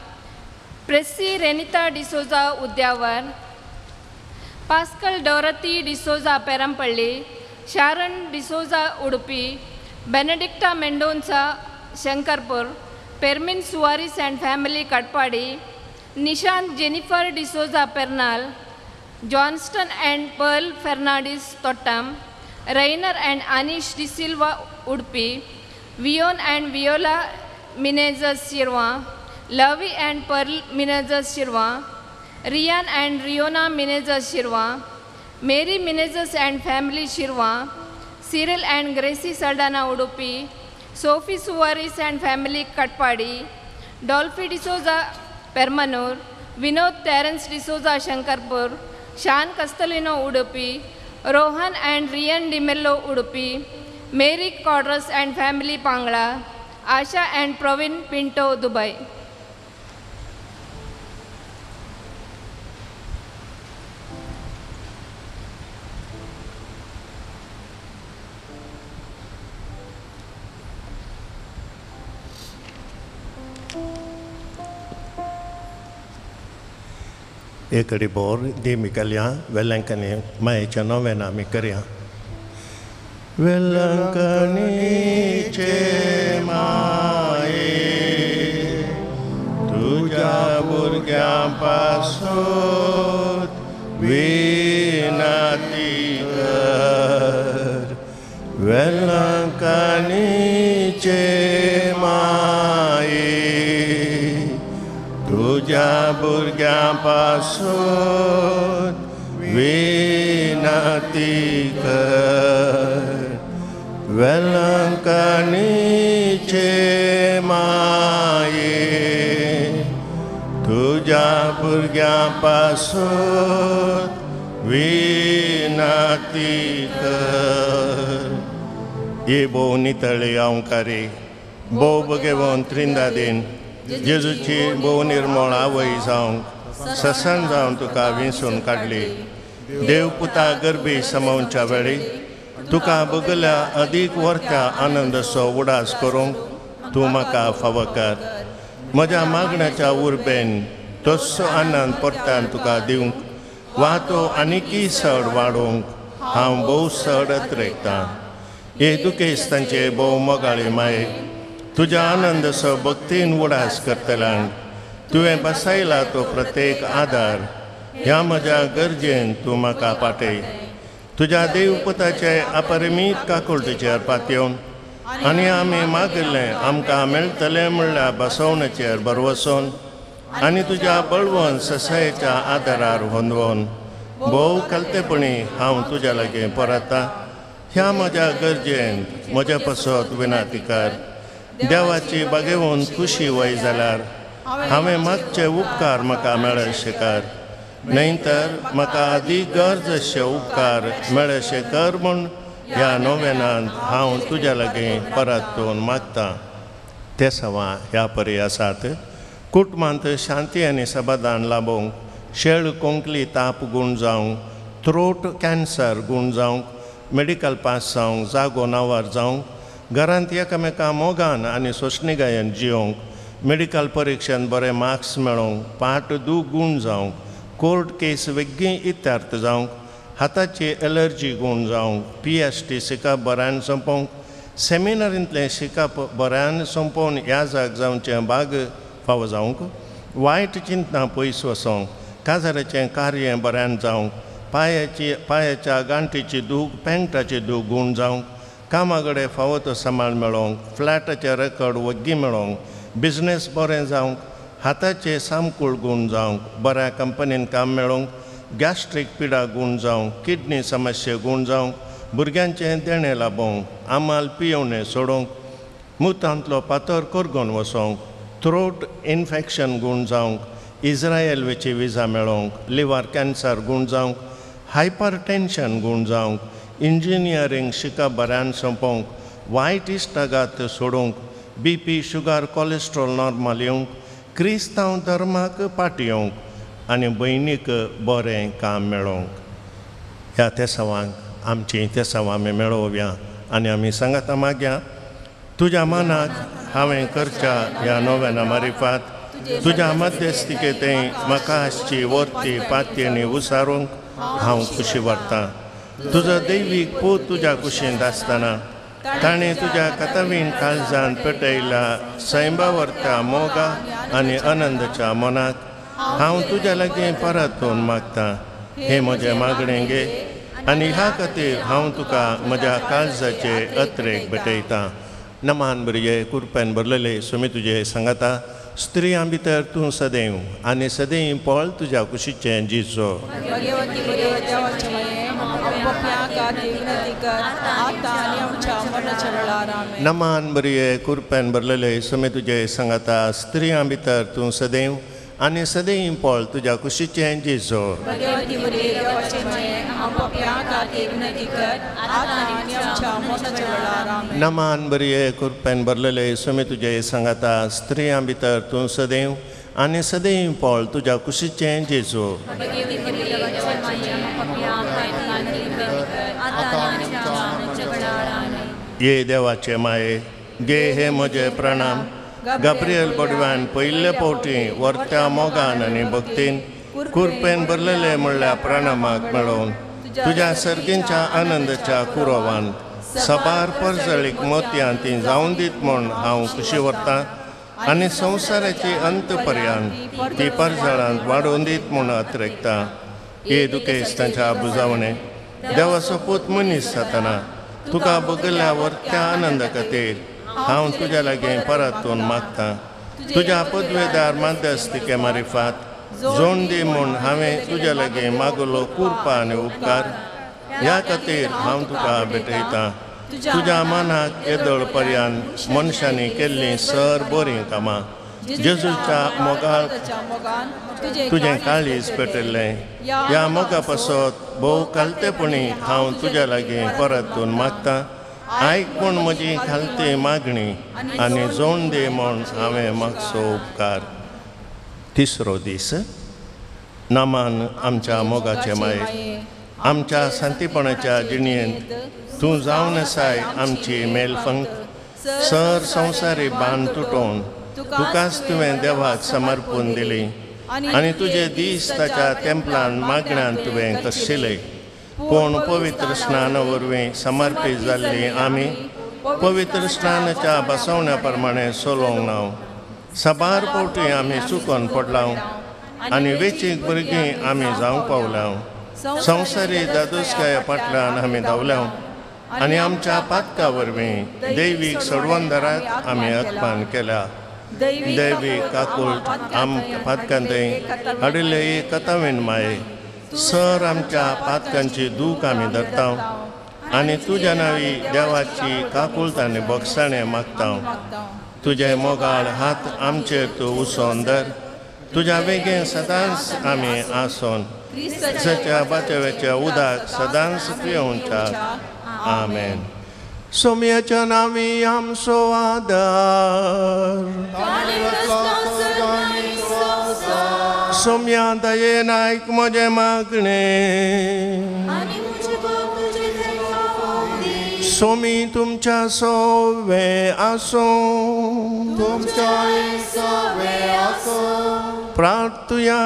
Precy Renita D'Souza Udyavar Pascal Dorothy D'Souza पेरंपल्ली शारन D'Souza Udupi Benedicta Mendonca Shankarpur Permin Soares and family Katapadi Nishant Jennifer D'Souza Pernal Johnston and Pearl Fernandes Thottam Rainer and Anish D'Silva Udupi Vion and Viola Menezes Shirva Lavy and Pearl Menezes Shirva Riyan and Riona Menezes Shirva Mary Menezes and family Shirva Cyril and Gracy Saldanha Udupi Sophie Soares and family Katapadi Dolphy D'Souza Permannur Vinod Terence D'Souza Shankarpur Shaun Castelino Udupi Rohan and Ryan D'Mello Udupi Mary Quadras and family Pangala Asha and Praveen Pinto Dubai एकडी बोर देमी कल्या वेलंकनी मायेच्या novena आमी करया वेलंकनीचे माये तुझ्या भुरग्यां पासून विनती तुज्या भुरग्यां पासून विनंती कर वेलंकनीचे माये तुज्या भुरग्यां पासून विनंती कर ये भोव नितळे अवकारी भोव बगेवोन त्रिंदादीन जेजूची भोव निर्मळ आवय जावंक ससन जावन तुका विंसून काडली देवपुता गर्भी समावच्या वेळी तुका बगल्या अदीक वर्त्या आनंदसो उडास करूंक तूं म्हाका फावो कर म्हज्या मागण्याच्या उर्बेन तस्सो आनंद परत्यान तुका दिवंक वा तो आनिकी चड वाडोवंक हांव भोव चड अत्रेकतां हे दुखेस्तांचे भोव मोगाळी माये तुज्या आनंदसो भक्तीन उडास करतल्यांक तुवें बसयला तो प्रत्येक आदार ह्या म्हज्या गरजेन तूं म्हाका पाटय तुज्या देवपुताचे अपरिमीत काकुळटीचेर पातयेवन आनी आमी मागिल्लें आमकां मेळटलें म्हणल्यार बसवणेचेर बरवसून आनी तुज्या बळवंत ससायेच्या आदारार होंदवून भोव कलतेपणी हांव तुज्या लागीं परतां ह्या म्हज्या गरजेन म्हजे पासत विनंती कर देवाची बागेवून खुशी वय जाल्यार हांवें मागचे उपकार म्हाका मेळशे कर न्हयतर म्हाका आदी गरज अशे उपकार मेळशे कर म्हूण ह्या नोवेनांत हांव तुज्या लागीं परतून मागतां ते सवां ह्या परी आसात कुटुंबांत शांती आनी समाधान लाबोवंक शेळ कोंकली ताप गूण जावंक थ्रोट कॅन्सर गूण जावंक मेडिकल पास जावंक जागो नांवार जावंक घरांत एकामेका मोगान आनी सोशणिगायेन जियोंक मेडिकल परिक्षेंत बरे मार्क्स मेळोवंक पाट दूख गूण जावंक कोर्ट केस वेगळी इत्यार्थ जावंक हाताची एलर्जी गूण जावंक PhD शिकप बऱ्यान संपोवंक सेमिनारींतलें शिकप बऱ्यान संपोवन ह्या जाग जावचें भाग फावो जावंक वायट चिंतना पयस वसोंक काजाराचें कार्य बऱ्यान जावंक पांयाच्या गांठीची दूख पेंगटाची दूख गूण जावंक कामागडे फावो तो सांबाळ मेळोवंक फ्लॅटाचें रेकॉर्ड वग्गी मेळोवंक बिझनेस बरें जावंक हाताचे सामकूळ गूण जावंक बऱ्या कंपनीन काम मेळोवंक गॅस्ट्रीक पिडा गूण जावंक किडनी समस्या गूण जावंक भुरग्यांचें देणें लाबोवंक आमाल पियेवणें सोडोवंक मुतांतलो पातोर करगोन वसोंक थ्रोट इन्फेक्शन गूण जावंक इज्रायल वेची विजा मेळोवंक लिव्हर कॅन्सर गूण जावंक हायपर टेन्शन गूण जावंक इंजिनियरींग शिकप बऱ्यान संपोवंक वायट इश्टाघात सोडूंक BP शुगर कोलेस्ट्रॉल नॉर्मल येवंक क्रिस्तांव धर्माक पाटयोवंक आनी भयणीक बरें काम मेळोवंक ह्या तेसावांक आमची तेसावां आमी मेळोवया आनी आमी सांगाता मागया तुज्या मनाक हांवें करच्या ह्या नोवेना मारिफात तुज्या मध्यस्तिकेतें म्हाका आसची वर्ती पातयेनी उसारूंक हांव खुशी व्हरतां तुजो दैवीक पूत तुज्या कुशींत आसतना ताणें तुज्या कथावीन काळजांत पेटयल्या सैंबावर्त्या मोगा आनी आनंदाच्या मनाक हांव तुज्या लागीं परतून मागतां हे म्हजें मागणें घे आनी ह्या खातीर हांव तुका म्हज्या काळजाचे अत्रेक भेटयतां नमान भुरगे कुरपेन भरलेले सुमी तुजे सांगाता स्त्रियां भितर तूं सदैव आनी सदैव पळ तुज्या कुशीचें जिजो नमान बरये कुरपेन भरलेले सुमी तुजे सांगाता स्त्रियां भितर तूं सदैव आनी सदैव पळ तुज्या कुशीचें जिजो नमान बरये कुरपेन भरलेले सुमी तुजे सांगाता स्त्रियां भितर तूं सदैव आनी सदैव पळ तुज्या कुशीचें जिजो ये देवाचे माये गे हे म्हजे प्रणाम गब्रियल बडव्यान पयले फावटी वर्त्या मोगान आनी भक्तीन कुरपेन भरलेले म्हणल्यार प्रणामाक मेळोवन तुज्या सर्गींच्या आनंदाच्या कुरवान सबार परजळीक मोतयां ती जावन दीत म्हूण हांव खुशी व्हरतां आनी संवसाराची अंत पर्यंत ती परजळांत वाडोवन दीत म्हूण अत्रेकतां हे दुखेस्तांच्या बुजावणे देवाचो पूत मनीस जातना तुका बगल्या वर्त्या आनंदा खातीर हांव तुज्या लागीं परतून मागतां तुज्या पदवेदार मध्यस्तिके मारिफात जोड दी म्हूण हांवें तुज्या लागीं मागलो कृपा आनी उपकार ह्या खातीर हांव तुका भेटयतां. तुज्या मनाक येदोळ पर्यंत मनशांनी केल्लीं सर बरीं कामां जेजूच्या मोगाळ तुजें काळीज पेटयल्लें. ह्या मोगा पासत भोव कालतेपणी हांव तुज्या लागीं परतून मागतां. आयक म्हूण म्हजी खालती मागणी आनी जोड दी म्हूण हांवें मागचो उपकार. तिसरो दीस नामान आमच्या मोगाचे माये आमच्या शांतीपणाच्या जिणेंत तूं जावन आसाय आमची मेलफंक. सर संवसारी बांद तुटोवन तुकाच तुवें देवाक समर्पून दिली आनी तुजे दीस ताच्या तेंपलान मागण्यांत तुवें कशिल्ले. पूण पवित्र स्नाना वरवीं समर्पीत जाल्लीं आमी पवित्र स्नानाच्या बसवण्या प्रमाणें चलोवंक नाव. साबार फावटी आमी चुकोन पडलां आनी वेंचीक भुरगीं आमी जावंक पावल्या. संवसारी दादोसकाया फाटल्यान आमी धांवल्या आनी आमच्या पातका वरवीं दैवीक सडवंदराक आमी अपमान केल्या. दैवीक काकूळ आम पातकांतय हाडिल्ले एक कथावेन माये सर आमच्या पातकांची दूख आमी धरता आनी तुज्या नांवी देवाची काकूळट आनी बक्षाणें मागता. तुजे मोगाळ हात आमचेर तूं उसोन धर. तुज्या वेगें सदांच आमी आसोन क्रिस्ताच्या बाचवेच्या उदाक सदांच पियोवच्या. आमेन. सोम्याच्या नांवी आमचो आदार. सोम्या दयेन आयक म्हजें मागणें. सोमी तुमच्या सोवे आसो. प्रार्थुया.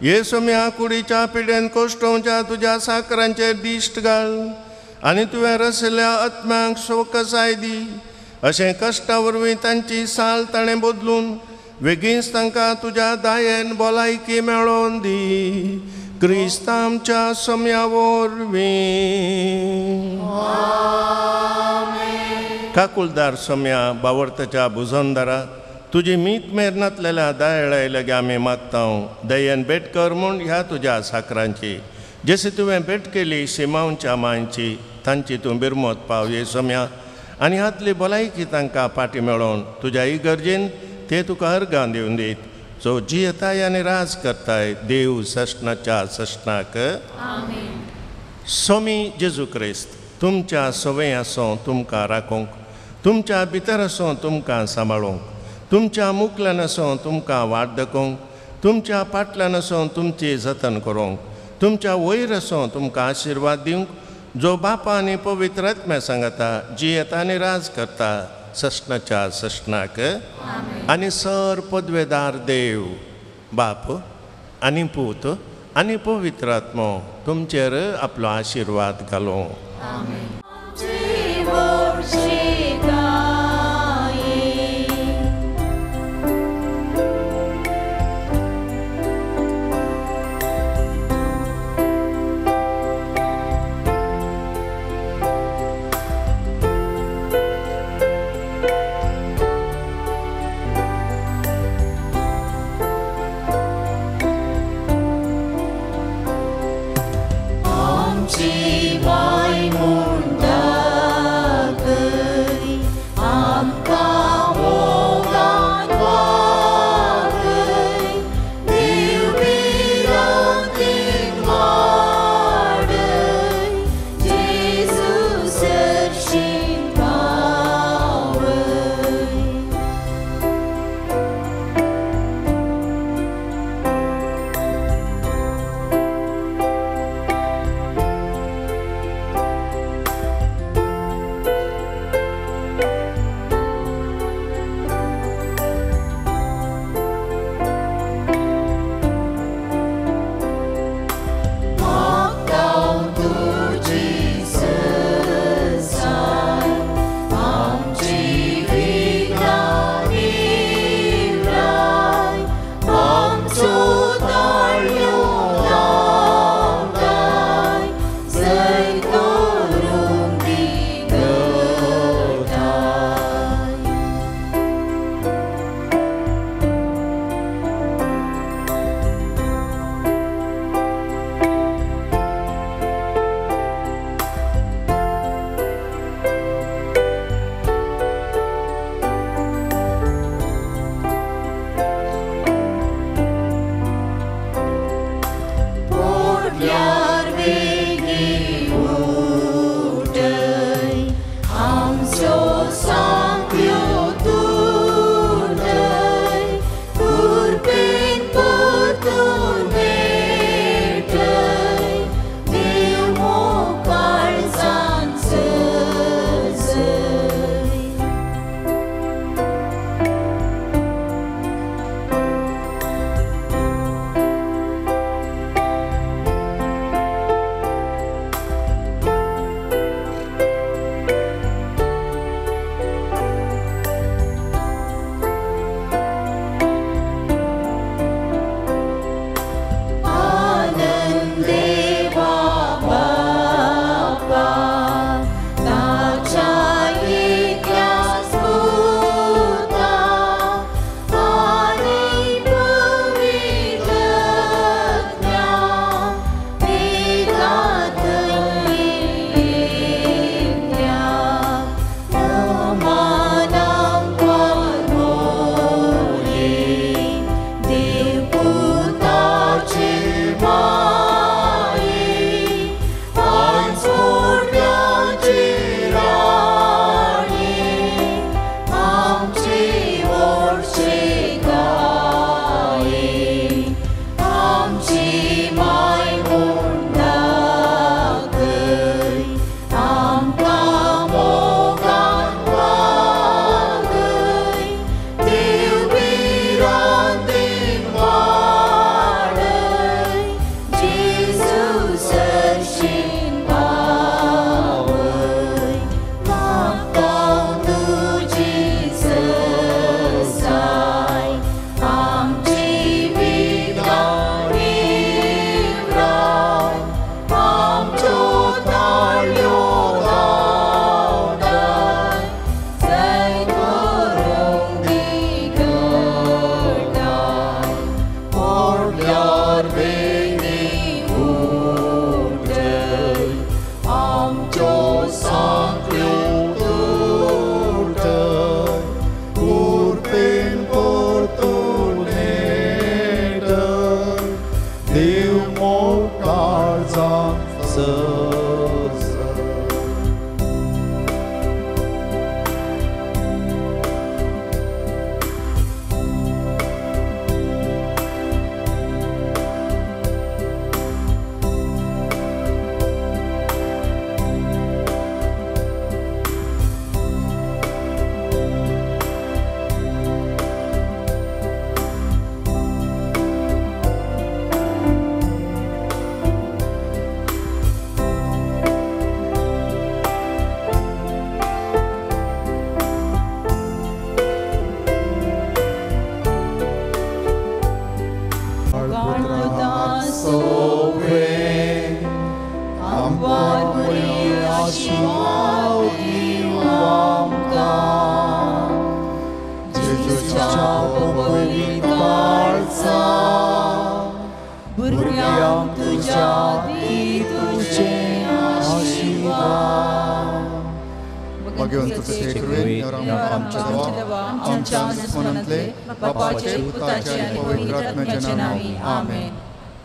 ये सोम्या कुडीच्या पिडेन कोश्टोवच्या तुज्या साकरांचेर दिश्ट घाल आनी तुवें रचल्या आत्म्यांक शोकसाय दी. अशें कश्टा वरवीं तांची साल ताणें बदलून बेगीनच तांकां तुज्या दायेन भलायकी मेळोवन दी. क्रिस्त आमच्या सोम्या वरवीं. काकुलदार सोम्या बावर्ताच्या भुजोनदारा तुजी मीत मेरनातलेल्या दायळाय लागी आमी मागता. दयेन भेट कर म्हूण ह्या तुज्या साकरांची जशी तुवें भेट केली शिमांच्या मांयची तांची तूं बिरमत पाव ये सोम्या आनी हातली भलायकी तांकां फाटी मेळोवन तुज्या इगर्जेन ते तुका अर्गां दिवन दीत. जो जियेताय आनी राज करताय देव सशनाच्या सशनाक. सोमी जेजू क्रिस्त तुमच्या सवय आसूं तुमकां राखूंक, तुमच्या भितर आसूं तुमकां सांबाळूंक, तुमच्या मुखल्यान आसूं तुमकां वाट दाखोवंक, तुमच्या फाटल्यान आसूं तुमची जतन करूंक, तुमच्या वयर आसूं तुमकां आशिर्वाद दिवंक. जो बापा आनी पवित्र आत्म्या सांगता जियेता आनी राज करता सशनाच्या सशनाक. आनी सर पदवेदार देव बाप आनी पूत आनी पवित्र आत्मो तुमचेर आपलो आशिर्वाद घालूं. आमची माय म्हूण आमकां बरी आशिर्वाद दिवं आमकां जेजूच्या पवित्र काळजा भुरग्यांक तुज्या दी तुझे आशिर्वाद भगवंताचे कृपेन आमच्या देवा आमच्या मनांतले बापाचे पुताचे आनी पवित्र आत्म्याचे नांवान आमेन.